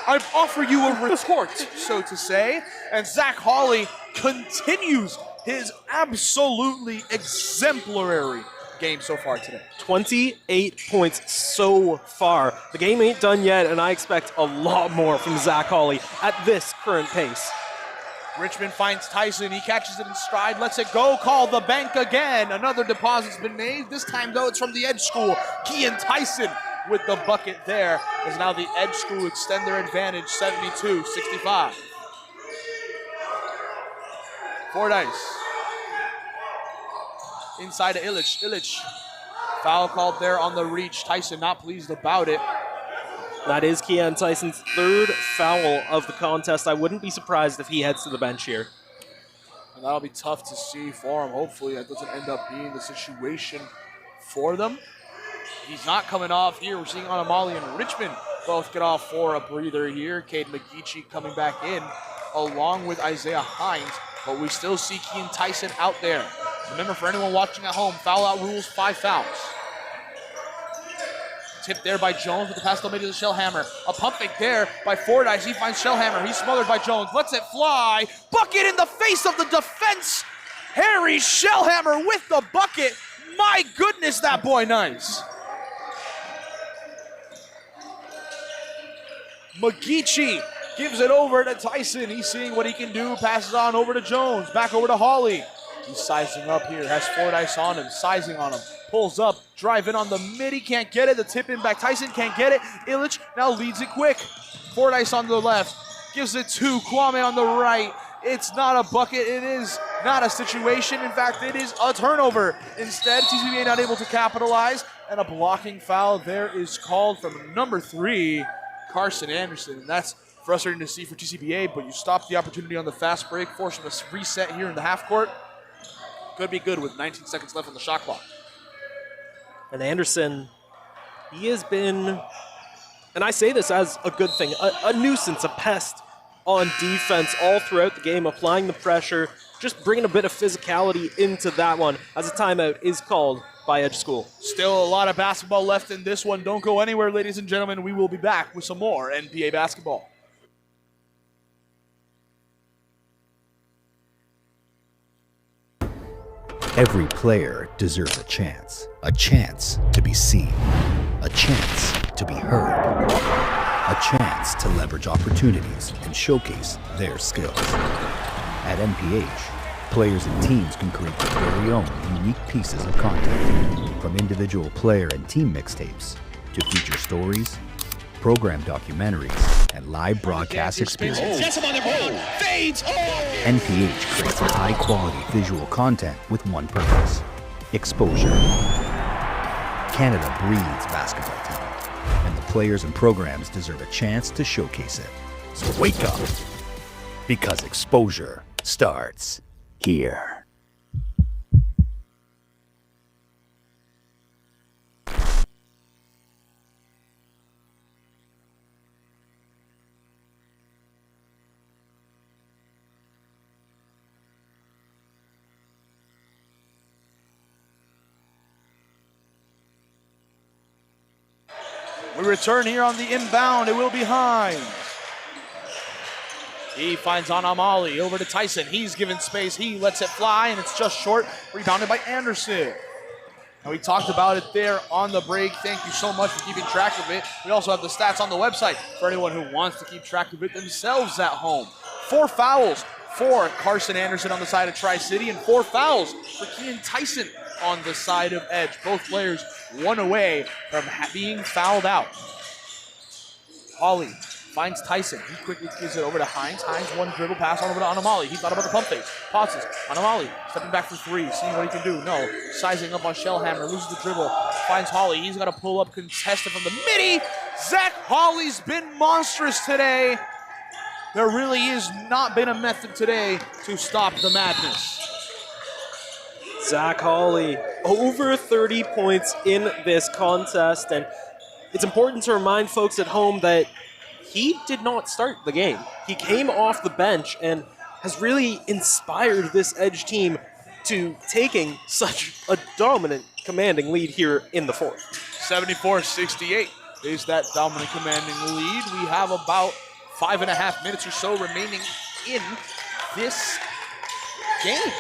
Speaker 6: I offer you a retort, so to say. And Zach Hawley continues his absolutely exemplary game so far today.
Speaker 3: 28 points so far. The game ain't done yet, and I expect a lot more from Zach Hawley at this current pace.
Speaker 6: Richmond finds Tyson. He catches it in stride, lets it go, call the bank again. Another deposit's been made. This time, though, it's from the Edge School. Kean Tyson with the bucket there, as now the Edge School extend their advantage, 72-65. Fordyce. Inside to Illich. Illich. Foul called there on the reach. Tyson not pleased about it.
Speaker 3: That is Kean Tyson's 3rd foul of the contest. I wouldn't be surprised if he heads to the bench here.
Speaker 6: And that'll be tough to see for him. Hopefully that doesn't end up being the situation for them. He's not coming off here. We're seeing Anamali and Richmond both get off for a breather here. Cade McGeechee coming back in along with Isaiah Hines. But we still see Kean Tyson out there. Remember, for anyone watching at home, foul out rules, 5 fouls. Tipped there by Jones with the pass made to the Shellhammer. A pump fake there by Fordyce. He finds Shellhammer. He's smothered by Jones. Lets it fly. Bucket in the face of the defense. Harry Shellhammer with the bucket. My goodness, that boy nice. McGeechee gives it over to Tyson. He's seeing what he can do. Passes on over to Jones. Back over to Hawley. He's sizing up here. Has Fordyce on him. Sizing on him. Pulls up. Drive in on the mid. He can't get it. The tip in back. Tyson can't get it. Illich now leads it quick. Fordyce on the left. Gives it to Kwame on the right. It's not a bucket. It is not a situation. In fact, it is a turnover. Instead, TCBA not able to capitalize. And a blocking foul there is called from number 3, Carson Anderson. And that's frustrating to see for TCBA, but you stop the opportunity on the fast break, force them to reset here in the half court. Could be good with 19 seconds left on the shot clock.
Speaker 3: And Anderson, he has been, and I say this as a good thing, a nuisance, a pest on defense all throughout the game, applying the pressure, just bringing a bit of physicality into that one as a timeout is called by Edge School.
Speaker 6: Still a lot of basketball left in this one. Don't go anywhere, ladies and gentlemen. We will be back with some more NPA basketball.
Speaker 9: Every player deserves a chance to be seen, a chance to be heard, a chance to leverage opportunities and showcase their skills. At NPH, players and teams can create their very own unique pieces of content, from individual player and team mixtapes to feature stories, program documentaries, and live broadcast experiences. NPH creates high-quality visual content with one purpose: exposure. Canada breeds basketball talent, and the players and programs deserve a chance to showcase it. So wake up, because exposure starts here.
Speaker 6: We return here on the inbound. It will be Hines. He finds Anamali over to Tyson. He's given space. He lets it fly, and it's just short. Rebounded by Anderson. And we talked about it there on the break. Thank you so much for keeping track of it. We also have the stats on the website for anyone who wants to keep track of it themselves at home. 4 fouls for Carson Anderson on the side of Tri-City, and 4 fouls for Kean Tyson on the side of Edge. Both players 1 away from being fouled out. Hawley finds Tyson. He quickly gives it over to Hines. Hines, one dribble pass on over to Anamali. He thought about the pump fake. Pauses. Anamali stepping back for 3, seeing what he can do. No. Sizing up on Shellhammer. Loses the dribble. Finds Hawley. He's got to pull up contested from the midi. Zach Hawley's been monstrous today. There really has not been a method today to stop the madness.
Speaker 3: Zach Hawley, over 30 points in this contest, and it's important to remind folks at home that he did not start the game. He came off the bench and has really inspired this Edge team to taking such a dominant, commanding lead here in the fourth.
Speaker 6: 74-68 is that dominant commanding lead. We have about 5.5 minutes or so remaining in this game.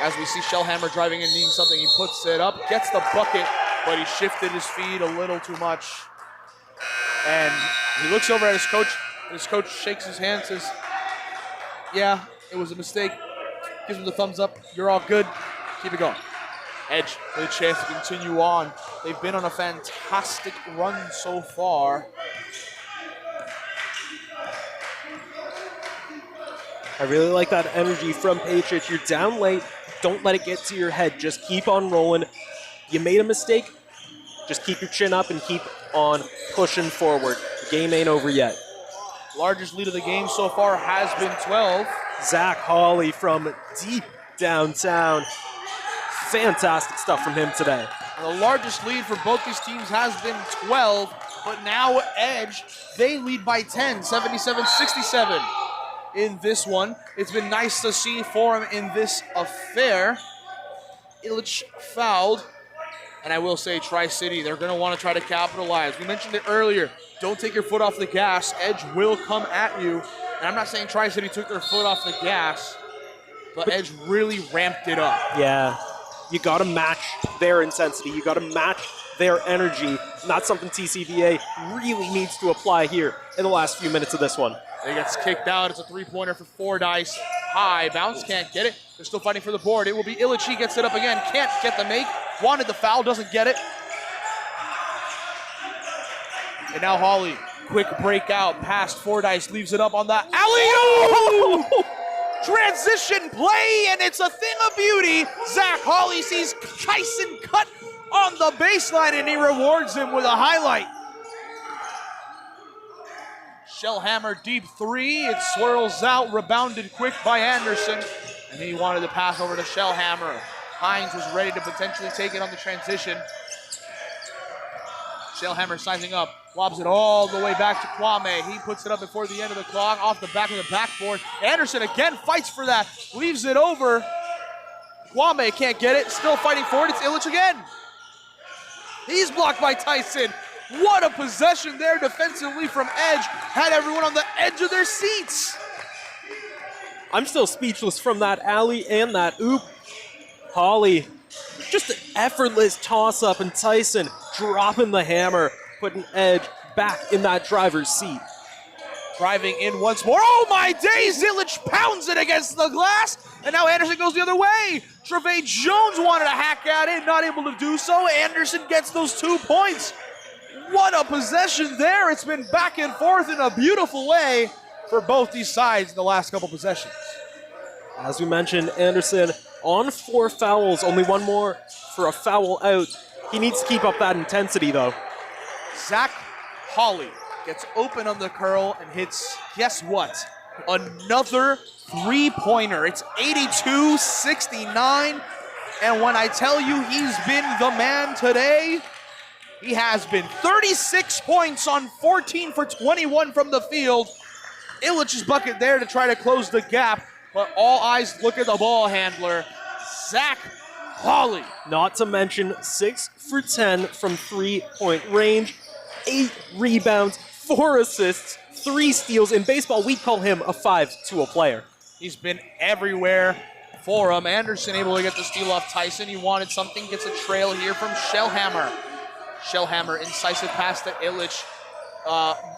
Speaker 6: As we see Shellhammer driving in, needing something, he puts it up, gets the bucket, but he shifted his feet a little too much. And he looks over at his coach, and his coach shakes his hand, says, yeah, it was a mistake. Gives him the thumbs up. You're all good. Keep it going. Edge with a chance to continue on. They've been on a fantastic run so far.
Speaker 3: I really like that energy from Patriots. You're down late. Don't let it get to your head. Just keep on rolling. You made a mistake. Just keep your chin up and keep on pushing forward. The game ain't over yet.
Speaker 6: Largest lead of the game so far has been 12.
Speaker 3: Zach Hawley from deep downtown. Fantastic stuff from him today.
Speaker 6: And the largest lead for both these teams has been 12, but now Edge, they lead by 10, 77-67 in this one. It's been nice to see for him in this affair. E.D.G.E fouled, and I will say Tri-City, they're going to want to try to capitalize. We mentioned it earlier. Don't take your foot off the gas. Edge will come at you. And I'm not saying Tri-City took their foot off the gas, but Edge really ramped it up.
Speaker 3: Yeah, you got to match their intensity. You got to match their energy. And that's something TCVA really needs to apply here in the last few minutes of this one.
Speaker 6: It gets kicked out. It's a three-pointer for Fordyce. High bounce, can't get it. They're still fighting for the board. It will be E.D.G.E gets it up again. Can't get the make. Wanted the foul, doesn't get it. And now Hawley, quick breakout, past Fordyce, leaves it up on the alley-oop! Transition play, and it's a thing of beauty. Zach Hawley sees Tyson cut on the baseline, and he rewards him with a highlight. Shellhammer deep three, it swirls out, rebounded quick by Anderson, and he wanted to pass over to Shellhammer. Hines was ready to potentially take it on the transition. Shellhammer sizing up, lobs it all the way back to Kwame. He puts it up before the end of the clock, off the back of the backboard. Anderson again fights for that, leaves it over. Kwame can't get it, still fighting for it. It's E.D.G.E again. He's blocked by Tyson. What a possession there defensively from Edge. Had everyone on the edge of their seats.
Speaker 3: I'm still speechless from that alley and that oop. Hawley, just an effortless toss-up, and Tyson dropping the hammer, putting Edge back in that driver's seat.
Speaker 6: Driving in once more. Oh my days! E.D.G.E pounds it against the glass, and now Anderson goes the other way. Trevay Jones wanted to hack at it, not able to do so. Anderson gets those 2 points. What a possession there. It's been back and forth in a beautiful way for both these sides in the last couple possessions.
Speaker 3: As we mentioned, Anderson on 4 fouls, only one more for a foul out. He needs to keep up that intensity, though.
Speaker 6: Zach Hawley gets open on the curl and hits, guess what? Another three-pointer. It's 82-69. And when I tell you he's been the man today, he has been. 36 points on 14 for 21 from the field. E.D.G.E's bucket there to try to close the gap, but all eyes look at the ball handler, Zach Hawley.
Speaker 3: Not to mention 6 for 10 from 3-point range, 8 rebounds, 4 assists, 3 steals. In baseball, we call him a 5-tool player.
Speaker 6: He's been everywhere for him. Anderson able to get the steal off Tyson. He wanted something, gets a trail here from Shellhammer. Shellhammer, incisive pass to E.D.G.E.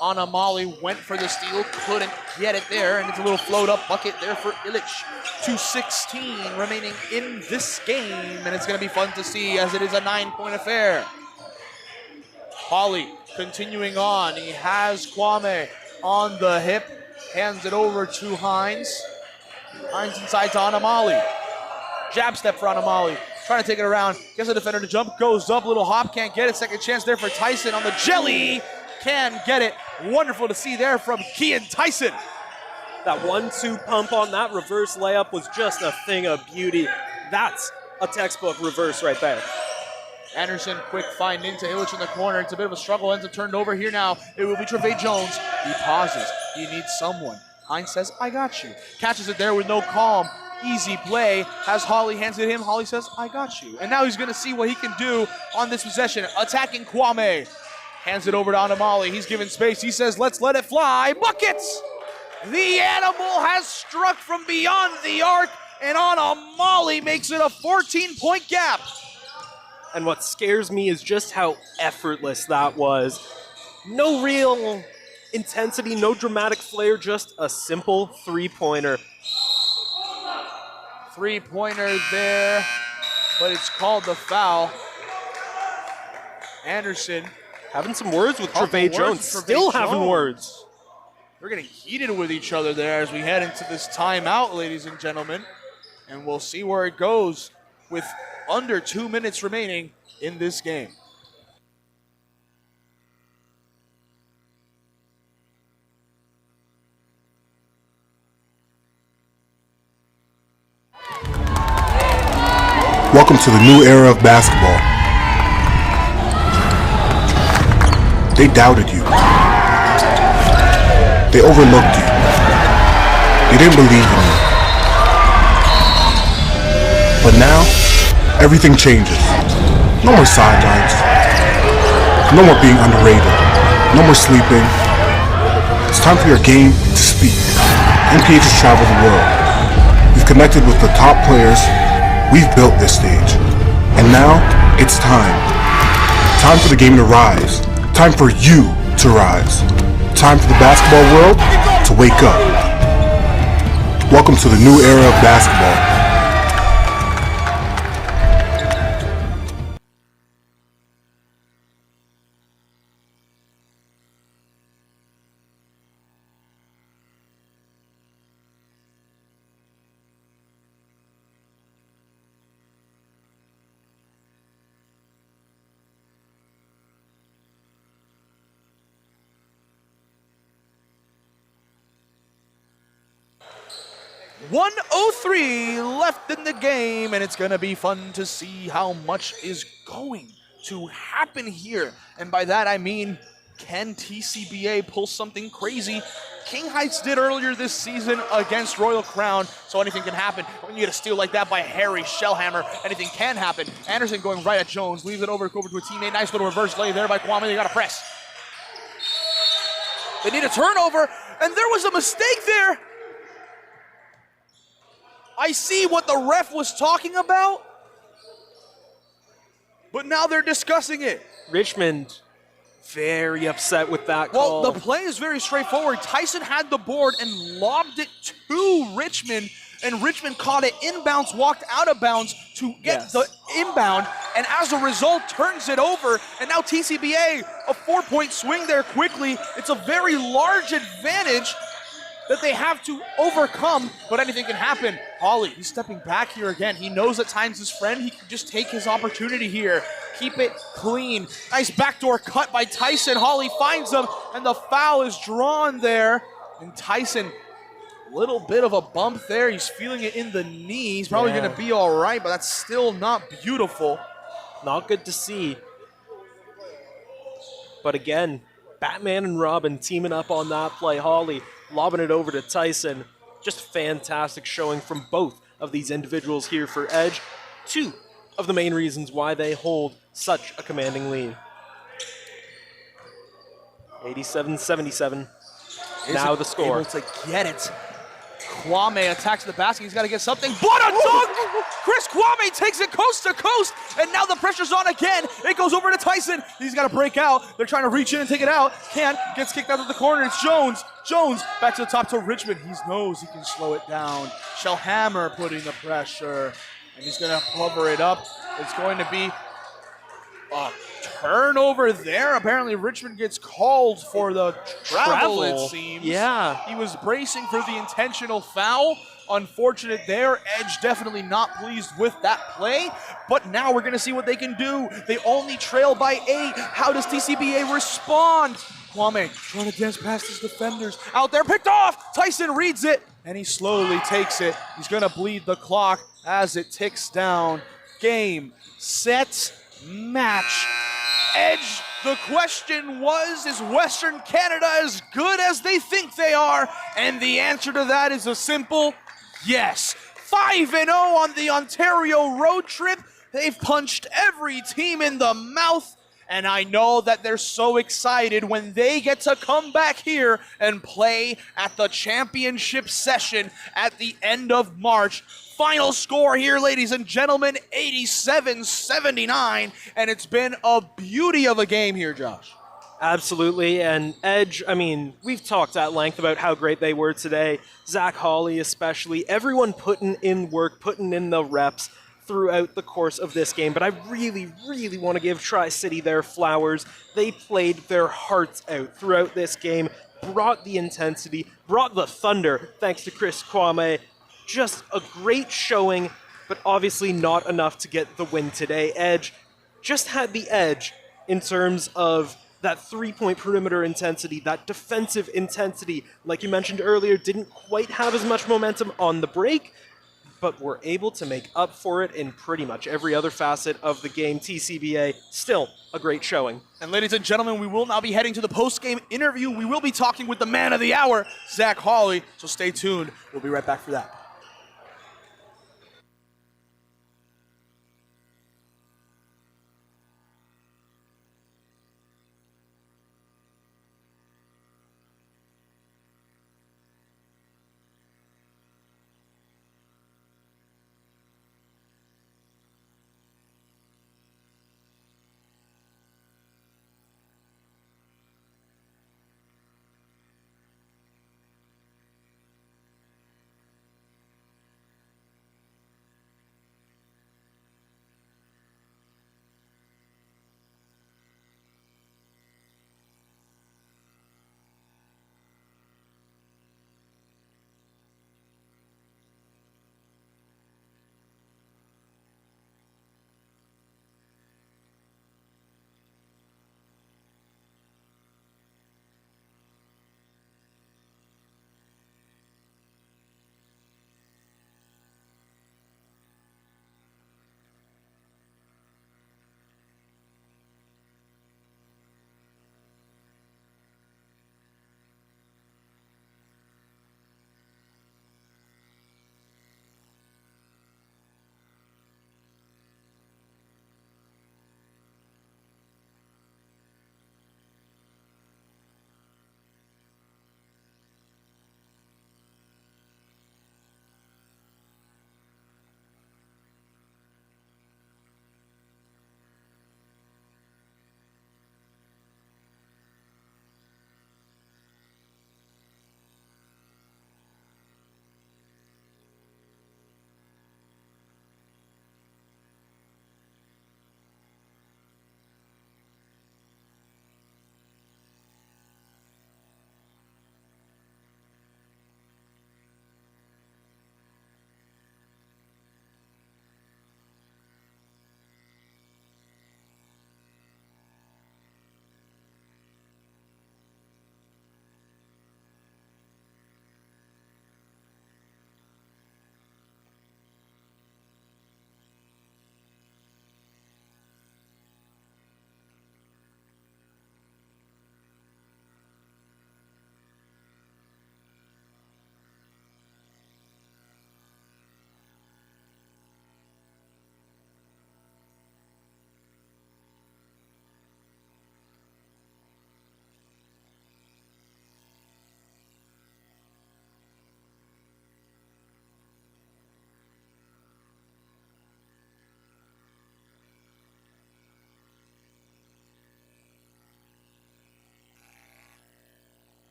Speaker 6: On a Molly, went for the steal, couldn't get it there, and it's a little float up bucket there for E.D.G.E. 2:16 remaining in this game, and it's going to be fun to see as it is a 9-point affair. Hawley continuing on. He has Kwame on the hip, hands it over to Hines. Hines inside to Anamali. Jab step for Anamali. Trying to take it around. Gets the defender to jump. Goes up. Little hop. Can't get it. Second chance there for Tyson on the jelly. Can get it. Wonderful to see there from Kean Tyson.
Speaker 3: That 1-2 pump on that reverse layup was just a thing of beauty. That's a textbook reverse right there.
Speaker 6: Anderson, quick find into Illich in the corner. It's a bit of a struggle, ends up turned over here now. It will be Trevay Jones. He pauses. He needs someone. Hines says, I got you. Catches it there with no calm. Easy play. Has Holly, hands it to him. Holly says, I got you. And now he's going to see what he can do on this possession. Attacking Kwame. Hands it over to Anamali. He's given space. He says, let's let it fly. Buckets! The animal has struck from beyond the arc, and Anamali makes it a 14-point gap.
Speaker 3: And what scares me is just how effortless that was. No real intensity, no dramatic flair, just a simple three-pointer.
Speaker 6: Three-pointer there, but it's called the foul. Anderson
Speaker 3: having some words with Trevay Jones. Still having words.
Speaker 6: They're getting heated with each other there as we head into this timeout, ladies and gentlemen. And we'll see where it goes with under 2 minutes remaining in this game.
Speaker 13: Welcome to the new era of basketball. They doubted you. They overlooked you. They didn't believe in you. But now, everything changes. No more sidelines. No more being underrated. No more sleeping. It's time for your game to speak. NPH has traveled the world. We've connected with the top players. We've built this stage. And now, it's time. Time for the game to rise. Time for you to rise. Time for the basketball world to wake up. Welcome to the new era of basketball.
Speaker 6: .103 left in the game, and it's going to be fun to see how much is going to happen here. And by that, I mean, can TCBA pull something crazy? King Heights did earlier this season against Royal Crown, so anything can happen. When you get a steal like that by Harry Shellhammer, anything can happen. Anderson going right at Jones, leaves it over to a teammate. Nice little reverse lay there by Kwame. They got to press. They need a turnover, and there was a mistake there. I see what the ref was talking about, but now they're discussing it.
Speaker 3: Richmond very upset with that call.
Speaker 6: Well, the play is very straightforward. Tyson had the board and lobbed it to Richmond, and Richmond caught it inbounds, walked out of bounds to get the inbound, and as a result, turns it over, and now TCBA, a 4-point swing there quickly. It's a very large advantage that they have to overcome, but anything can happen. Holly, he's stepping back here again. He knows that time's his friend. He can just take his opportunity here. Keep it clean. Nice backdoor cut by Tyson. Holly finds him, and the foul is drawn there. And Tyson, little bit of a bump there. He's feeling it in the knee. He's probably going to be all right, but that's still not beautiful.
Speaker 3: Not good to see. But again, Batman and Robin teaming up on that play. Holly lobbing it over to Tyson. Just fantastic showing from both of these individuals here for Edge. Two of the main reasons why they hold such a commanding lead. 87-77. Now the score.
Speaker 6: Able to get it. Kwame attacks the basket. He's got to get something. What a dunk! Chris Kwame takes it coast to coast, and now the pressure's on again. It goes over to Tyson. He's got to break out. They're trying to reach in and take it out. Can't. Gets kicked out of the corner. It's Jones. Jones back to the top to Richmond. He knows he can slow it down. Shellhammer putting the pressure, and he's going to cover it up. It's going to be a turnover there. Apparently Richmond gets called for the travel, it seems.
Speaker 3: Yeah.
Speaker 6: He was bracing for the intentional foul. Unfortunate there. Edge definitely not pleased with that play. But now we're going to see what they can do. They only trail by 8. How does TCBA respond? Kwame trying to dance past his defenders. Out there, picked off. Tyson reads it, and he slowly takes it. He's going to bleed the clock as it ticks down. game, set, match. Edge, the question was, is Western Canada as good as they think they are? And the answer to that is a simple yes. 5-0 on the Ontario road trip. They've punched every team in the mouth. And I know that they're so excited when they get to come back here and play at the championship session at the end of March. Final score here, ladies and gentlemen, 87-79, and it's been a beauty of a game here, Josh.
Speaker 3: Absolutely, and Edge, I mean, we've talked at length about how great they were today. Zach Hawley especially, everyone putting in work, putting in the reps throughout the course of this game, but I really, really want to give Tri-City their flowers. They played their hearts out throughout this game, brought the intensity, brought the thunder, thanks to Chris Kwame. Just a great showing, but obviously not enough to get the win today. Edge just had the edge in terms of that three-point perimeter intensity, that defensive intensity. Like you mentioned earlier, didn't quite have as much momentum on the break, but were able to make up for it in pretty much every other facet of the game. TCBA, still a great showing.
Speaker 6: And ladies and gentlemen, we will now be heading to the post-game interview. We will be talking with the man of the hour, Zach Hawley, so stay tuned. We'll be right back for that.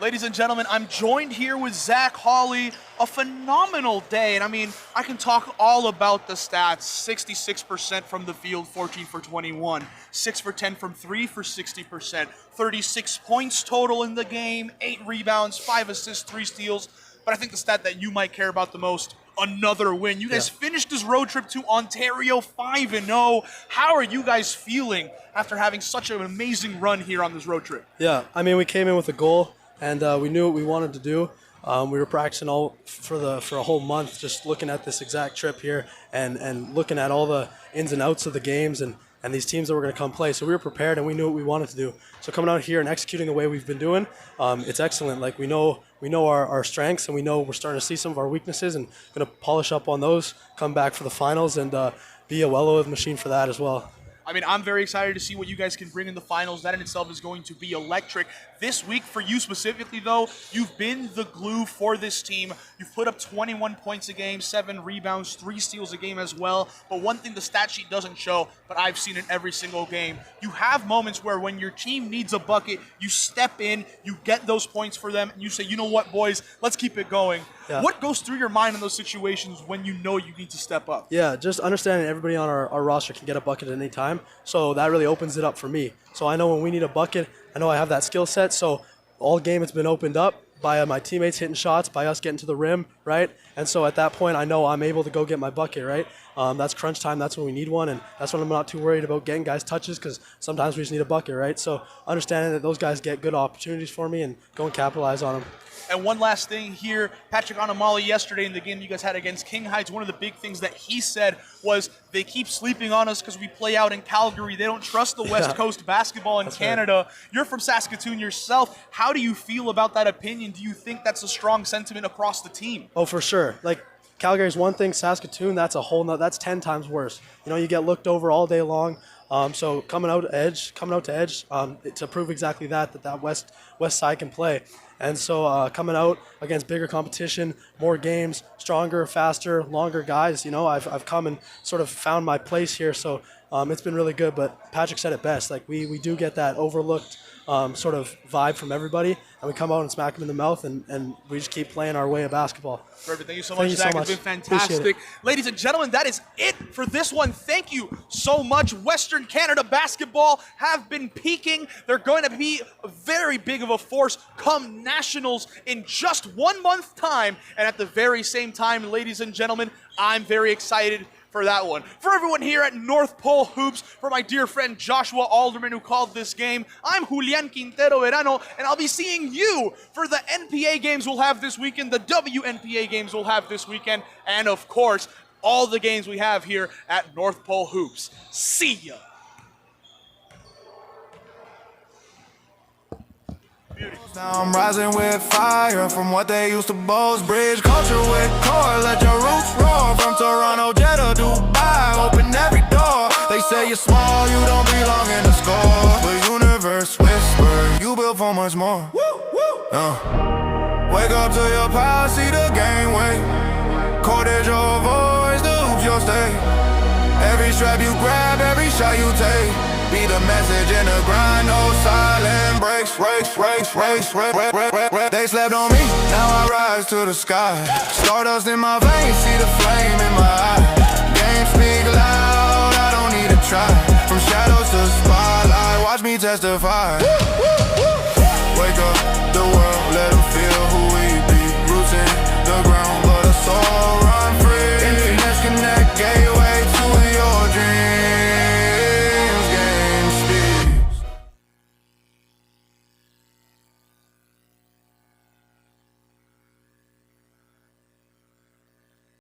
Speaker 6: Ladies and gentlemen, I'm joined here with Zach Hawley. A phenomenal day, and I mean, I can talk all about the stats. 66% from the field, 14 for 21. 6 for 10 from 3 for 60%. 36 points total in the game, 8 rebounds, 5 assists, 3 steals. But I think the stat that you might care about the most, another win. You guys finished this road trip to Ontario 5-0. How are you guys feeling after having such an amazing run here on this road trip?
Speaker 14: Yeah, I mean, we came in with a goal, and we knew what we wanted to do. We were practicing all for a whole month, just looking at this exact trip here and looking at all the ins and outs of the games and these teams that were going to come play. So we were prepared and we knew what we wanted to do. So coming out here and executing the way we've been doing, it's excellent. Like we know our strengths, and we know we're starting to see some of our weaknesses, and going to polish up on those, come back for the finals, and be a well-oiled machine for that as well.
Speaker 6: I mean, I'm very excited to see what you guys can bring in the finals. That in itself is going to be electric. This week, for you specifically, though, you've been the glue for this team. You've put up 21 points a game, 7 rebounds, 3 steals a game as well. But one thing the stat sheet doesn't show, but I've seen it every single game, you have moments where when your team needs a bucket, you step in, you get those points for them, and you say, you know what, boys, let's keep it going.
Speaker 14: Yeah.
Speaker 6: What goes through your mind in those situations when you know you need to step up?
Speaker 14: Yeah, just understanding everybody on our roster can get a bucket at any time. So that really opens it up for me. So I know when we need a bucket, I know I have that skill set. So all game it's been opened up by my teammates hitting shots, by us getting to the rim, right? And so at that point, I know I'm able to go get my bucket, right? That's crunch time. That's when we need one. And that's when I'm not too worried about getting guys touches, because sometimes we just need a bucket, right? So understanding that those guys get good opportunities for me and go and capitalize on them.
Speaker 6: And one last thing here, Patrick Anamali yesterday in the game you guys had against King Heights, one of the big things that he said was they keep sleeping on us because we play out in Calgary. They don't trust the West Coast basketball in Canada. Right. You're from Saskatoon yourself. How do you feel about that opinion? Do you think that's a strong sentiment across the team?
Speaker 14: Oh, for sure. Like, Calgary's one thing, Saskatoon, that's a whole nother, that's 10 times worse. You know, you get looked over all day long. So coming out to Edge to prove exactly that west side can play. And so coming out against bigger competition, more games, stronger, faster, longer guys, you know, I've come and sort of found my place here. So it's been really good. But Patrick said it best. Like we do get that overlooked sort of vibe from everybody, and we come out and smack them in the mouth, and we just keep playing our way of basketball.
Speaker 6: Perfect. Thank you so much, Zach. It's been fantastic. Ladies and gentlemen, that is it for this one. Thank you so much. Western Canada basketball have been peaking. They're going to be very big of a force come nationals in just 1 month time. And at the very same time, ladies and gentlemen, I'm very excited for that one. For everyone here at North Pole Hoops, for my dear friend Joshua Alderman who called this game, I'm Julian Quintero Verano, and I'll be seeing you for the NPA games we'll have this weekend, the WNPA games we'll have this weekend, and of course, all the games we have here at North Pole Hoops. See ya!
Speaker 1: Now I'm rising with fire from what they used to boast. Bridge culture with core, let your roots roar. From Toronto, Jeddah, Dubai, open every door. They say you're small, you don't belong in the score. But universe whisper, you built for much more. Wake up to your power, see the game wait. Court is your voice, the hoops your state. Every strap you grab, every shot you take. Be the message in the grind, no silent breaks. They slept on me, now I rise to the sky. Stardust in my veins, see the flame in my eye. Game speak loud, I don't need to try. From shadows to spotlight, watch me testify.